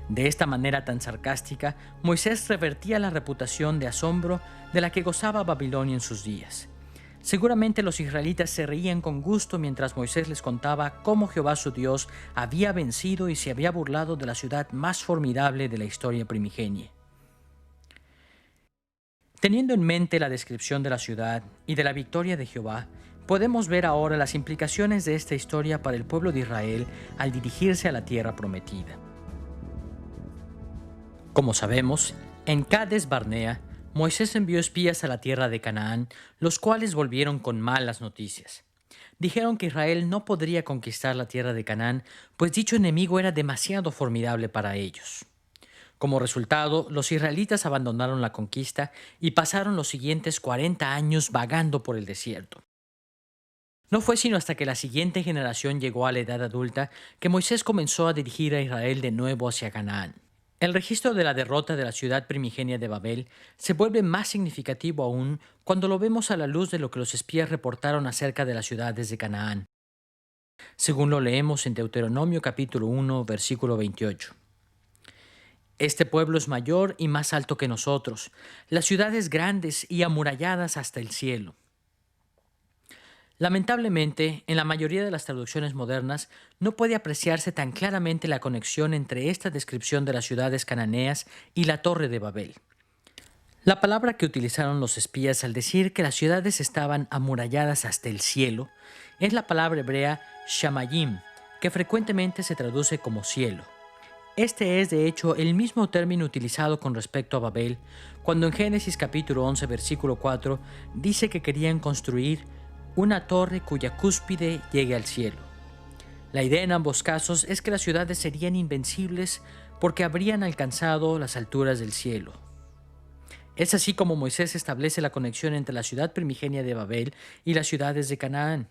De esta manera tan sarcástica, Moisés revertía la reputación de asombro de la que gozaba Babilonia en sus días. Seguramente los israelitas se reían con gusto mientras Moisés les contaba cómo Jehová su Dios había vencido y se había burlado de la ciudad más formidable de la historia primigenia. Teniendo en mente la descripción de la ciudad y de la victoria de Jehová, podemos ver ahora las implicaciones de esta historia para el pueblo de Israel al dirigirse a la tierra prometida. Como sabemos, en Cades Barnea, Moisés envió espías a la tierra de Canaán, los cuales volvieron con malas noticias. Dijeron que Israel no podría conquistar la tierra de Canaán, pues dicho enemigo era demasiado formidable para ellos. Como resultado, los israelitas abandonaron la conquista y pasaron los siguientes 40 años vagando por el desierto. No fue sino hasta que la siguiente generación llegó a la edad adulta que Moisés comenzó a dirigir a Israel de nuevo hacia Canaán. El registro de la derrota de la ciudad primigenia de Babel se vuelve más significativo aún cuando lo vemos a la luz de lo que los espías reportaron acerca de las ciudades de Canaán, según lo leemos en Deuteronomio capítulo 1, versículo 28. Este pueblo es mayor y más alto que nosotros, las ciudades grandes y amuralladas hasta el cielo. Lamentablemente, en la mayoría de las traducciones modernas no puede apreciarse tan claramente la conexión entre esta descripción de las ciudades cananeas y la Torre de Babel. La palabra que utilizaron los espías al decir que las ciudades estaban amuralladas hasta el cielo es la palabra hebrea shamayim, que frecuentemente se traduce como cielo. Este es, de hecho, el mismo término utilizado con respecto a Babel, cuando en Génesis capítulo 11, versículo 4, dice que querían construir una torre cuya cúspide llegue al cielo. La idea en ambos casos es que las ciudades serían invencibles porque habrían alcanzado las alturas del cielo. Es así como Moisés establece la conexión entre la ciudad primigenia de Babel y las ciudades de Canaán.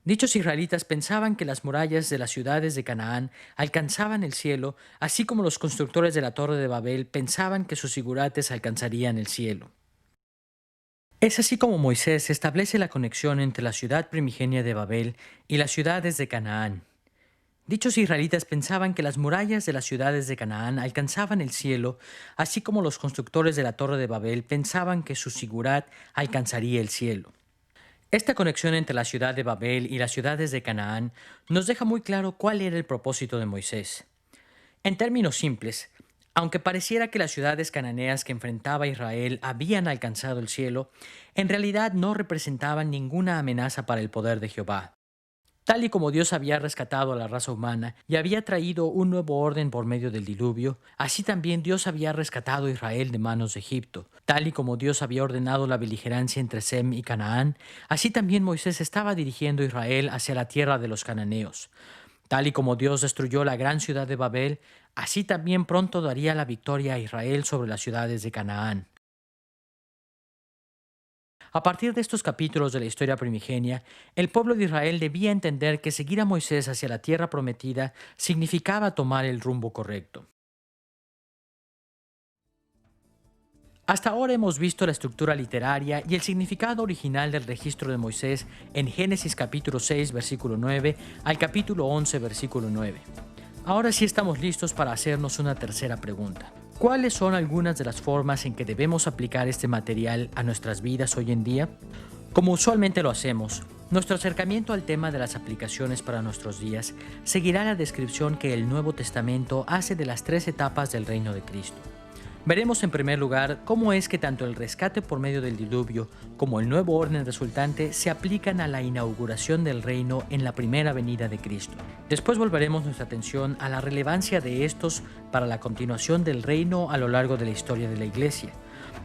Dichos israelitas pensaban que las murallas de las ciudades de Canaán alcanzaban el cielo, así como los constructores de la Torre de Babel pensaban que sus zigurates alcanzarían el cielo. Es así como Moisés establece la conexión entre la ciudad primigenia de Babel y las ciudades de Canaán. Dichos israelitas pensaban que las murallas de las ciudades de Canaán alcanzaban el cielo, así como los constructores de la Torre de Babel pensaban que su sigurat alcanzaría el cielo. Esta conexión entre la ciudad de Babel y las ciudades de Canaán nos deja muy claro cuál era el propósito de Moisés. En términos simples, aunque pareciera que las ciudades cananeas que enfrentaba Israel habían alcanzado el cielo, en realidad no representaban ninguna amenaza para el poder de Jehová. Tal y como Dios había rescatado a la raza humana y había traído un nuevo orden por medio del diluvio, así también Dios había rescatado a Israel de manos de Egipto. Tal y como Dios había ordenado la beligerancia entre Sem y Canaán, así también Moisés estaba dirigiendo a Israel hacia la tierra de los cananeos. Tal y como Dios destruyó la gran ciudad de Babel, así también pronto daría la victoria a Israel sobre las ciudades de Canaán. A partir de estos capítulos de la historia primigenia, el pueblo de Israel debía entender que seguir a Moisés hacia la tierra prometida significaba tomar el rumbo correcto. Hasta ahora hemos visto la estructura literaria y el significado original del registro de Moisés en Génesis capítulo 6, versículo 9 al capítulo 11, versículo 9. Ahora sí estamos listos para hacernos una tercera pregunta. ¿Cuáles son algunas de las formas en que debemos aplicar este material a nuestras vidas hoy en día? Como usualmente lo hacemos, nuestro acercamiento al tema de las aplicaciones para nuestros días seguirá la descripción que el Nuevo Testamento hace de las 3 etapas del reino de Cristo. Veremos en primer lugar cómo es que tanto el rescate por medio del diluvio como el nuevo orden resultante se aplican a la inauguración del reino en la primera venida de Cristo. Después volveremos nuestra atención a la relevancia de estos para la continuación del reino a lo largo de la historia de la Iglesia.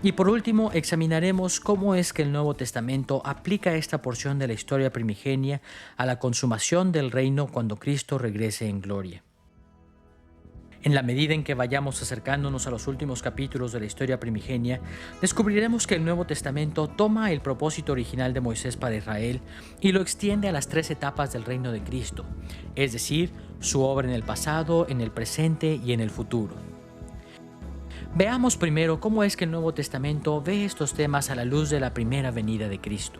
Y por último, examinaremos cómo es que el Nuevo Testamento aplica esta porción de la historia primigenia a la consumación del reino cuando Cristo regrese en gloria. En la medida en que vayamos acercándonos a los últimos capítulos de la historia primigenia, descubriremos que el Nuevo Testamento toma el propósito original de Moisés para Israel y lo extiende a las 3 etapas del reino de Cristo, es decir, su obra en el pasado, en el presente y en el futuro. Veamos primero cómo es que el Nuevo Testamento ve estos temas a la luz de la primera venida de Cristo.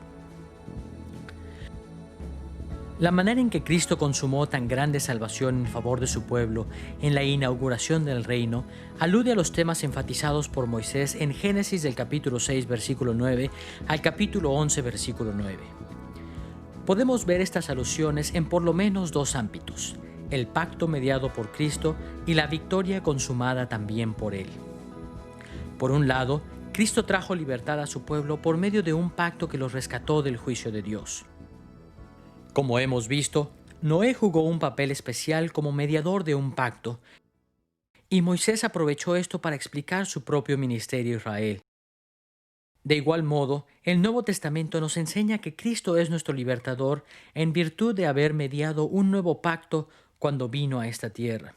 La manera en que Cristo consumó tan grande salvación en favor de su pueblo en la inauguración del reino alude a los temas enfatizados por Moisés en Génesis del capítulo 6, versículo 9 al capítulo 11, versículo 9. Podemos ver estas alusiones en por lo menos 2 ámbitos: el pacto mediado por Cristo y la victoria consumada también por Él. Por un lado, Cristo trajo libertad a su pueblo por medio de un pacto que los rescató del juicio de Dios. Como hemos visto, Noé jugó un papel especial como mediador de un pacto, y Moisés aprovechó esto para explicar su propio ministerio a Israel. De igual modo, el Nuevo Testamento nos enseña que Cristo es nuestro libertador en virtud de haber mediado un nuevo pacto cuando vino a esta tierra.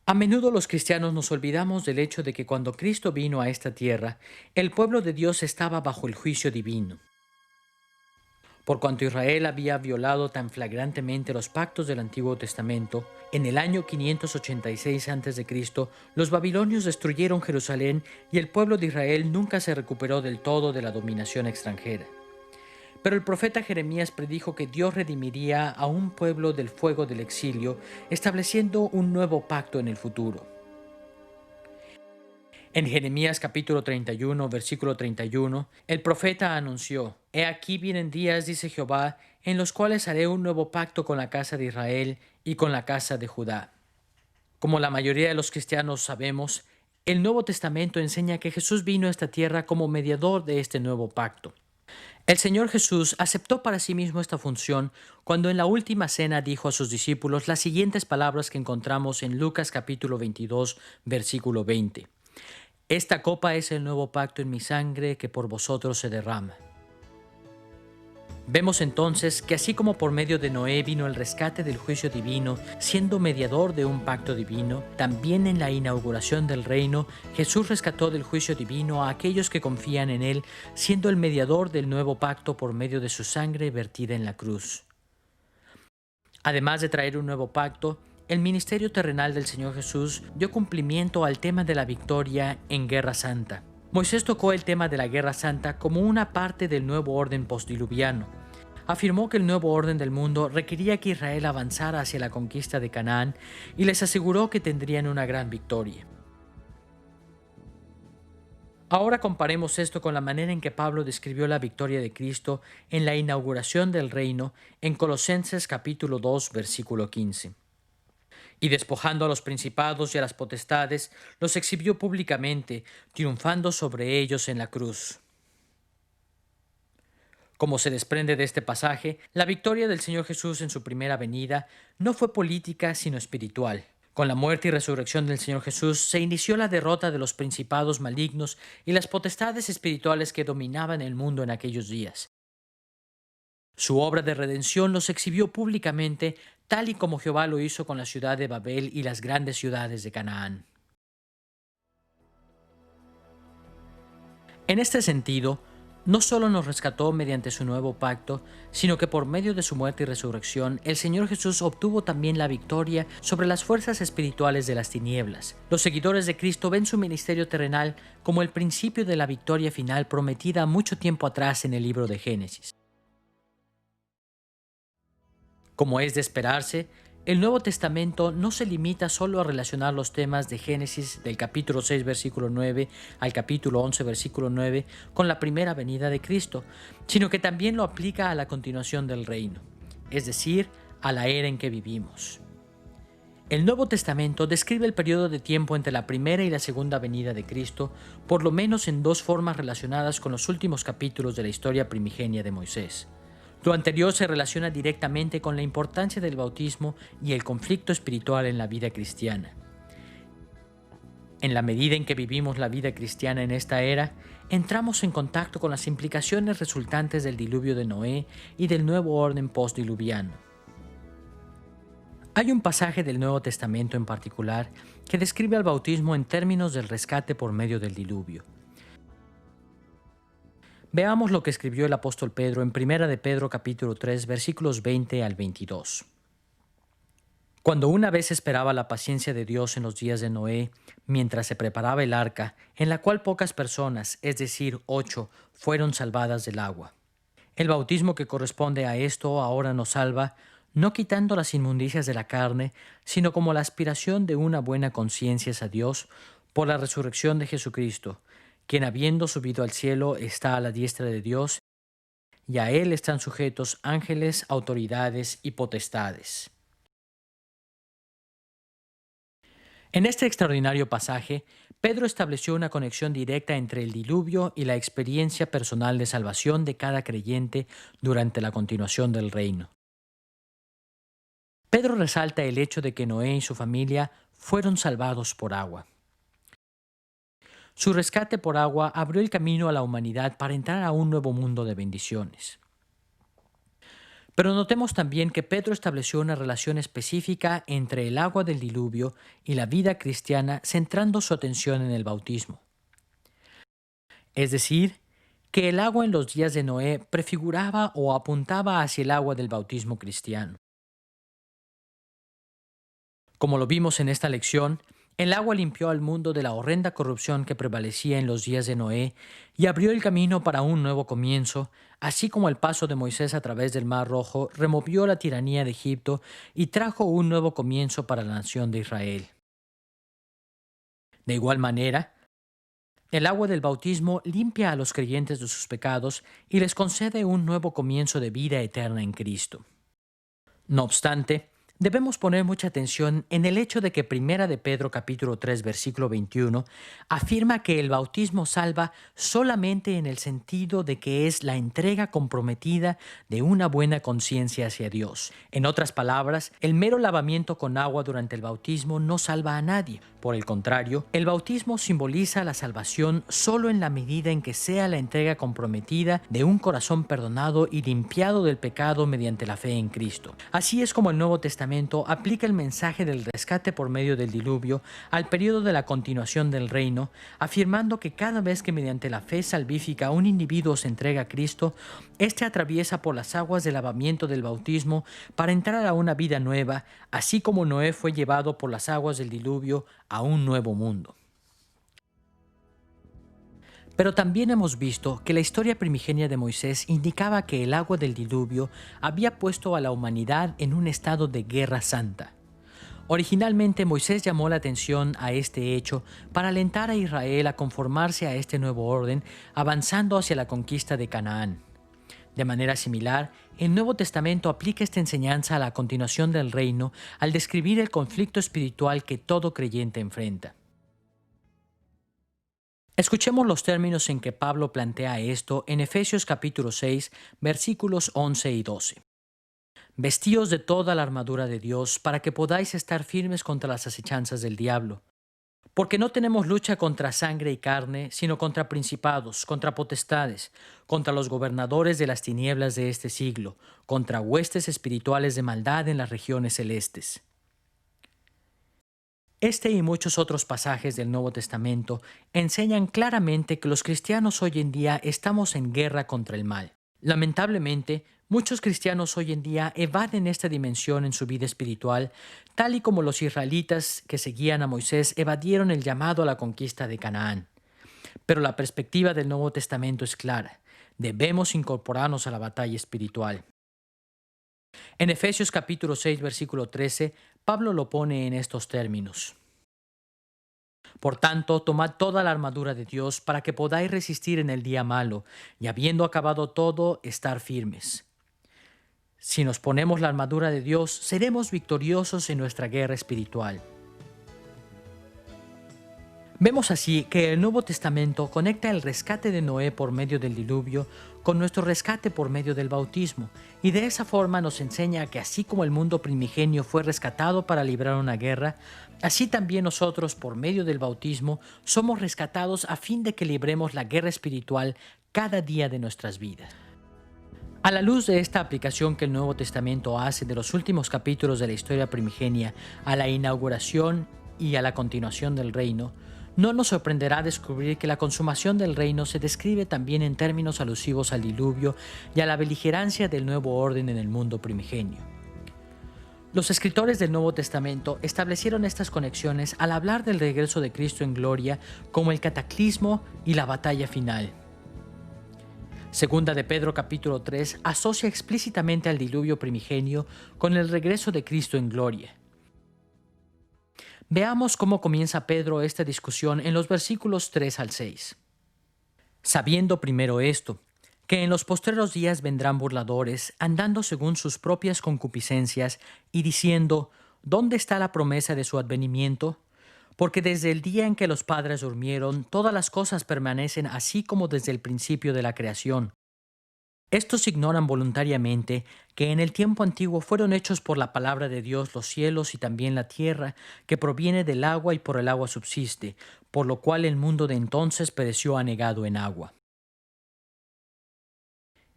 A menudo los cristianos nos olvidamos del hecho de que cuando Cristo vino a esta tierra, el pueblo de Dios estaba bajo el juicio divino. Por cuanto Israel había violado tan flagrantemente los pactos del Antiguo Testamento, en el año 586 a.C., los babilonios destruyeron Jerusalén y el pueblo de Israel nunca se recuperó del todo de la dominación extranjera. Pero el profeta Jeremías predijo que Dios redimiría a un pueblo del fuego del exilio, estableciendo un nuevo pacto en el futuro. En Jeremías capítulo 31, versículo 31, el profeta anunció: He aquí vienen días, dice Jehová, en los cuales haré un nuevo pacto con la casa de Israel y con la casa de Judá. Como la mayoría de los cristianos sabemos, el Nuevo Testamento enseña que Jesús vino a esta tierra como mediador de este nuevo pacto. El Señor Jesús aceptó para sí mismo esta función cuando en la última cena dijo a sus discípulos las siguientes palabras que encontramos en Lucas capítulo 22, versículo 20. Esta copa es el nuevo pacto en mi sangre que por vosotros se derrama. Vemos entonces que así como por medio de Noé vino el rescate del juicio divino, siendo mediador de un pacto divino, también en la inauguración del reino, Jesús rescató del juicio divino a aquellos que confían en Él, siendo el mediador del nuevo pacto por medio de su sangre vertida en la cruz. Además de traer un nuevo pacto, el ministerio terrenal del Señor Jesús dio cumplimiento al tema de la victoria en Guerra Santa. Moisés tocó el tema de la Guerra Santa como una parte del nuevo orden postdiluviano. Afirmó que el nuevo orden del mundo requería que Israel avanzara hacia la conquista de Canaán y les aseguró que tendrían una gran victoria. Ahora comparemos esto con la manera en que Pablo describió la victoria de Cristo en la inauguración del reino en Colosenses capítulo 2, versículo 15. Y despojando a los principados y a las potestades, los exhibió públicamente, triunfando sobre ellos en la cruz. Como se desprende de este pasaje, la victoria del Señor Jesús en su primera venida no fue política sino espiritual. Con la muerte y resurrección del Señor Jesús se inició la derrota de los principados malignos y las potestades espirituales que dominaban el mundo en aquellos días. Su obra de redención los exhibió públicamente, tal y como Jehová lo hizo con la ciudad de Babel y las grandes ciudades de Canaán. En este sentido, no solo nos rescató mediante su nuevo pacto, sino que por medio de su muerte y resurrección, el Señor Jesús obtuvo también la victoria sobre las fuerzas espirituales de las tinieblas. Los seguidores de Cristo ven su ministerio terrenal como el principio de la victoria final prometida mucho tiempo atrás en el libro de Génesis. Como es de esperarse, el Nuevo Testamento no se limita solo a relacionar los temas de Génesis del capítulo 6 versículo 9 al capítulo 11 versículo 9 con la primera venida de Cristo, sino que también lo aplica a la continuación del reino, es decir, a la era en que vivimos. El Nuevo Testamento describe el periodo de tiempo entre la primera y la segunda venida de Cristo, por lo menos en dos formas relacionadas con los últimos capítulos de la historia primigenia de Moisés. Lo anterior se relaciona directamente con la importancia del bautismo y el conflicto espiritual en la vida cristiana. En la medida en que vivimos la vida cristiana en esta era, entramos en contacto con las implicaciones resultantes del diluvio de Noé y del nuevo orden postdiluviano. Hay un pasaje del Nuevo Testamento en particular que describe al bautismo en términos del rescate por medio del diluvio. Veamos lo que escribió el apóstol Pedro en 1 de Pedro capítulo 3 versículos 20 al 22. Cuando una vez esperaba la paciencia de Dios en los días de Noé, mientras se preparaba el arca, en la cual pocas personas, es decir, 8, fueron salvadas del agua. El bautismo que corresponde a esto ahora nos salva, no quitando las inmundicias de la carne, sino como la aspiración de una buena conciencia a Dios por la resurrección de Jesucristo, quien habiendo subido al cielo está a la diestra de Dios, y a él están sujetos ángeles, autoridades y potestades. En este extraordinario pasaje, Pedro estableció una conexión directa entre el diluvio y la experiencia personal de salvación de cada creyente durante la continuación del reino. Pedro resalta el hecho de que Noé y su familia fueron salvados por agua. Su rescate por agua abrió el camino a la humanidad para entrar a un nuevo mundo de bendiciones. Pero notemos también que Pedro estableció una relación específica entre el agua del diluvio y la vida cristiana, centrando su atención en el bautismo. Es decir, que el agua en los días de Noé prefiguraba o apuntaba hacia el agua del bautismo cristiano. Como lo vimos en esta lección, el agua limpió al mundo de la horrenda corrupción que prevalecía en los días de Noé y abrió el camino para un nuevo comienzo, así como el paso de Moisés a través del Mar Rojo removió la tiranía de Egipto y trajo un nuevo comienzo para la nación de Israel. De igual manera, El agua del bautismo limpia a los creyentes de sus pecados y les concede un nuevo comienzo de vida eterna en Cristo. No obstante, debemos poner mucha atención en el hecho de que Primera de Pedro capítulo 3 versículo 21 afirma que el bautismo salva solamente en el sentido de que es la entrega comprometida de una buena conciencia hacia Dios. En otras palabras, el mero lavamiento con agua durante el bautismo no salva a nadie. Por el contrario, el bautismo simboliza la salvación solo en la medida en que sea la entrega comprometida de un corazón perdonado y limpiado del pecado mediante la fe en Cristo. Así es como el Nuevo Testamento aplica el mensaje del rescate por medio del diluvio al periodo de la continuación del reino, afirmando que cada vez que mediante la fe salvífica un individuo se entrega a Cristo, éste atraviesa por las aguas del lavamiento del bautismo para entrar a una vida nueva, así como Noé fue llevado por las aguas del diluvio a un nuevo mundo. Pero también hemos visto que la historia primigenia de Moisés indicaba que el agua del diluvio había puesto a la humanidad en un estado de guerra santa. Originalmente Moisés llamó la atención a este hecho para alentar a Israel a conformarse a este nuevo orden, avanzando hacia la conquista de Canaán. De manera similar, el Nuevo Testamento aplica esta enseñanza a la continuación del reino al describir el conflicto espiritual que todo creyente enfrenta. Escuchemos los términos en que Pablo plantea esto en Efesios capítulo 6, versículos 11 y 12. Vestíos de toda la armadura de Dios para que podáis estar firmes contra las acechanzas del diablo. Porque no tenemos lucha contra sangre y carne, sino contra principados, contra potestades, contra los gobernadores de las tinieblas de este siglo, contra huestes espirituales de maldad en las regiones celestes. Este y muchos otros pasajes del Nuevo Testamento enseñan claramente que los cristianos hoy en día estamos en guerra contra el mal. Lamentablemente, muchos cristianos hoy en día evaden esta dimensión en su vida espiritual, tal y como los israelitas que seguían a Moisés evadieron el llamado a la conquista de Canaán. Pero la perspectiva del Nuevo Testamento es clara. Debemos incorporarnos a la batalla espiritual. En Efesios capítulo 6, versículo 13, Pablo lo pone en estos términos. Por tanto, tomad toda la armadura de Dios para que podáis resistir en el día malo, y habiendo acabado todo, estar firmes. Si nos ponemos la armadura de Dios, seremos victoriosos en nuestra guerra espiritual. Vemos así que el Nuevo Testamento conecta el rescate de Noé por medio del diluvio con nuestro rescate por medio del bautismo, y de esa forma nos enseña que así como el mundo primigenio fue rescatado para librar una guerra, así también nosotros por medio del bautismo somos rescatados a fin de que libremos la guerra espiritual cada día de nuestras vidas. A la luz de esta aplicación que el Nuevo Testamento hace de los últimos capítulos de la historia primigenia a la inauguración y a la continuación del reino, no nos sorprenderá descubrir que la consumación del reino se describe también en términos alusivos al diluvio y a la beligerancia del nuevo orden en el mundo primigenio. Los escritores del Nuevo Testamento establecieron estas conexiones al hablar del regreso de Cristo en gloria como el cataclismo y la batalla final. Segunda de Pedro capítulo 3 asocia explícitamente al diluvio primigenio con el regreso de Cristo en gloria. Veamos cómo comienza Pedro esta discusión en los versículos 3 al 6. Sabiendo primero esto, que en los postreros días vendrán burladores, andando según sus propias concupiscencias, y diciendo, ¿dónde está la promesa de su advenimiento? Porque desde el día en que los padres durmieron, todas las cosas permanecen así como desde el principio de la creación. Estos ignoran voluntariamente que en el tiempo antiguo fueron hechos por la palabra de Dios los cielos y también la tierra, que proviene del agua y por el agua subsiste, por lo cual el mundo de entonces pereció anegado en agua.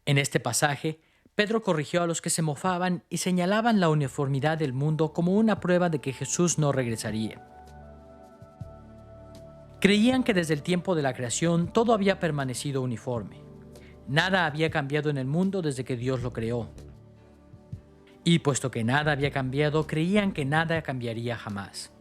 En este pasaje, Pedro corrigió a los que se mofaban y señalaban la uniformidad del mundo como una prueba de que Jesús no regresaría. Creían que desde el tiempo de la creación todo había permanecido uniforme. Nada había cambiado en el mundo desde que Dios lo creó. Y puesto que nada había cambiado, creían que nada cambiaría jamás.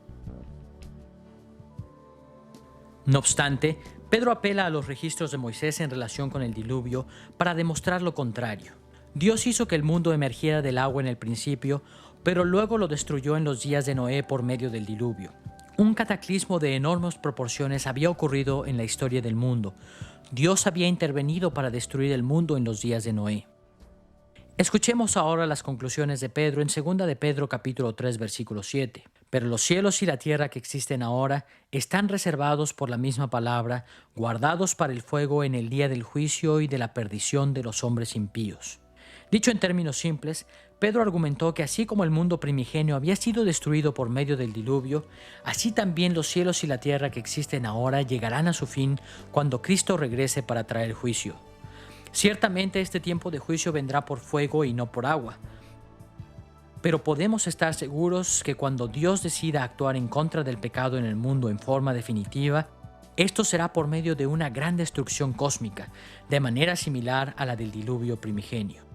No obstante, Pedro apela a los registros de Moisés en relación con el diluvio para demostrar lo contrario. Dios hizo que el mundo emergiera del agua en el principio, pero luego lo destruyó en los días de Noé por medio del diluvio. Un cataclismo de enormes proporciones había ocurrido en la historia del mundo. Dios había intervenido para destruir el mundo en los días de Noé. Escuchemos ahora las conclusiones de Pedro en 2 de Pedro capítulo 3 versículo 7. Pero los cielos y la tierra que existen ahora están reservados por la misma palabra, guardados para el fuego en el día del juicio y de la perdición de los hombres impíos. Dicho en términos simples, Pedro argumentó que así como el mundo primigenio había sido destruido por medio del diluvio, así también los cielos y la tierra que existen ahora llegarán a su fin cuando Cristo regrese para traer juicio. Ciertamente este tiempo de juicio vendrá por fuego y no por agua. Pero podemos estar seguros que cuando Dios decida actuar en contra del pecado en el mundo en forma definitiva, esto será por medio de una gran destrucción cósmica, de manera similar a la del diluvio primigenio.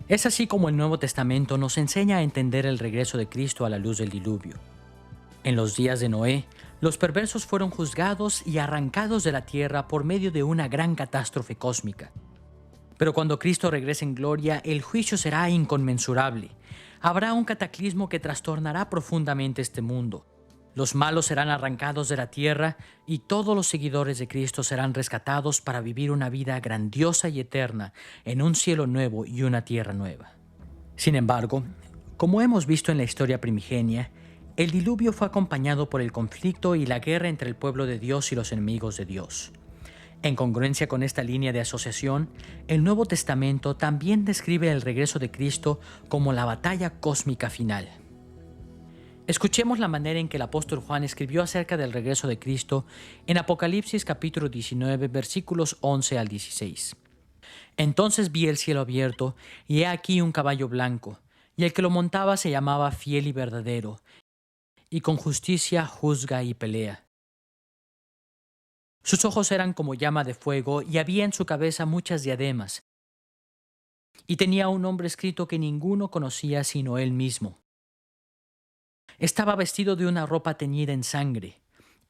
Es así como el Nuevo Testamento nos enseña a entender el regreso de Cristo a la luz del diluvio. En los días de Noé, los perversos fueron juzgados y arrancados de la tierra por medio de una gran catástrofe cósmica. Pero cuando Cristo regrese en gloria, el juicio será inconmensurable. Habrá un cataclismo que trastornará profundamente este mundo. Los malos serán arrancados de la tierra y todos los seguidores de Cristo serán rescatados para vivir una vida grandiosa y eterna en un cielo nuevo y una tierra nueva. Sin embargo, como hemos visto en la historia primigenia, el diluvio fue acompañado por el conflicto y la guerra entre el pueblo de Dios y los enemigos de Dios. En congruencia con esta línea de asociación, el Nuevo Testamento también describe el regreso de Cristo como la batalla cósmica final. Escuchemos la manera en que el apóstol Juan escribió acerca del regreso de Cristo en Apocalipsis capítulo 19, versículos 11 al 16. Entonces vi el cielo abierto, y he aquí un caballo blanco, y el que lo montaba se llamaba Fiel y Verdadero, y con justicia juzga y pelea. Sus ojos eran como llama de fuego, y había en su cabeza muchas diademas, y tenía un nombre escrito que ninguno conocía sino él mismo. Estaba vestido de una ropa teñida en sangre,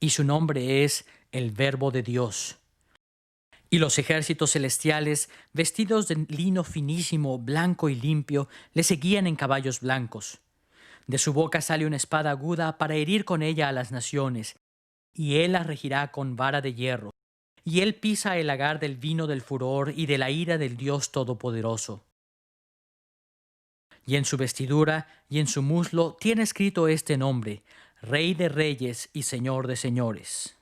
y su nombre es el Verbo de Dios. Y los ejércitos celestiales, vestidos de lino finísimo, blanco y limpio, le seguían en caballos blancos. De su boca sale una espada aguda para herir con ella a las naciones, y él las regirá con vara de hierro. Y él pisa el lagar del vino del furor y de la ira del Dios Todopoderoso. Y en su vestidura y en su muslo tiene escrito este nombre: Rey de Reyes y Señor de Señores.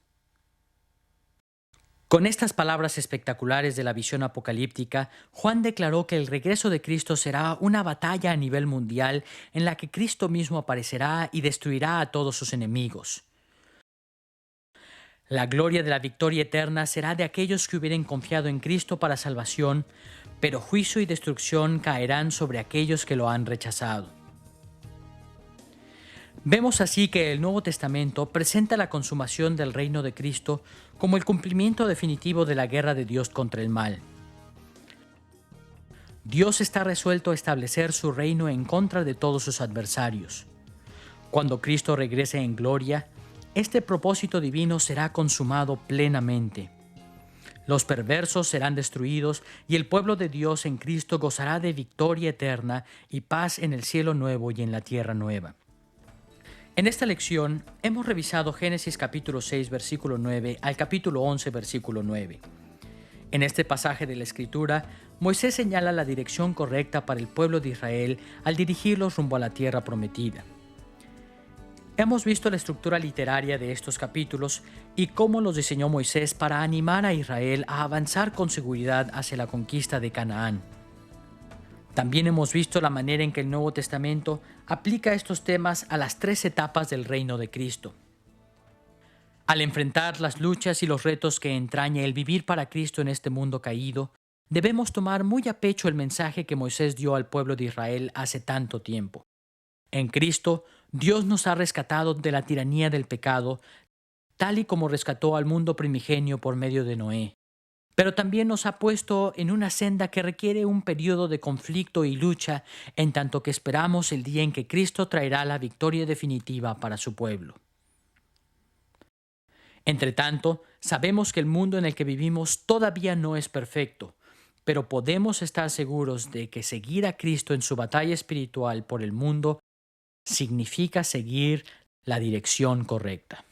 Con estas palabras espectaculares de la visión apocalíptica, Juan declaró que el regreso de Cristo será una batalla a nivel mundial en la que Cristo mismo aparecerá y destruirá a todos sus enemigos. La gloria de la victoria eterna será de aquellos que hubieren confiado en Cristo para salvación, pero juicio y destrucción caerán sobre aquellos que lo han rechazado. Vemos así que el Nuevo Testamento presenta la consumación del reino de Cristo como el cumplimiento definitivo de la guerra de Dios contra el mal. Dios está resuelto a establecer su reino en contra de todos sus adversarios. Cuando Cristo regrese en gloria, este propósito divino será consumado plenamente. Los perversos serán destruidos y el pueblo de Dios en Cristo gozará de victoria eterna y paz en el cielo nuevo y en la tierra nueva. En esta lección hemos revisado Génesis capítulo 6 versículo 9 al capítulo 11 versículo 9. En este pasaje de la Escritura, Moisés señala la dirección correcta para el pueblo de Israel al dirigirlos rumbo a la tierra prometida. Hemos visto la estructura literaria de estos capítulos y cómo los diseñó Moisés para animar a Israel a avanzar con seguridad hacia la conquista de Canaán. También hemos visto la manera en que el Nuevo Testamento aplica estos temas a las 3 etapas del reino de Cristo. Al enfrentar las luchas y los retos que entraña el vivir para Cristo en este mundo caído, debemos tomar muy a pecho el mensaje que Moisés dio al pueblo de Israel hace tanto tiempo. En Cristo, Dios nos ha rescatado de la tiranía del pecado, tal y como rescató al mundo primigenio por medio de Noé. Pero también nos ha puesto en una senda que requiere un periodo de conflicto y lucha, en tanto que esperamos el día en que Cristo traerá la victoria definitiva para su pueblo. Entretanto, sabemos que el mundo en el que vivimos todavía no es perfecto, pero podemos estar seguros de que seguir a Cristo en su batalla espiritual por el mundo significa seguir la dirección correcta.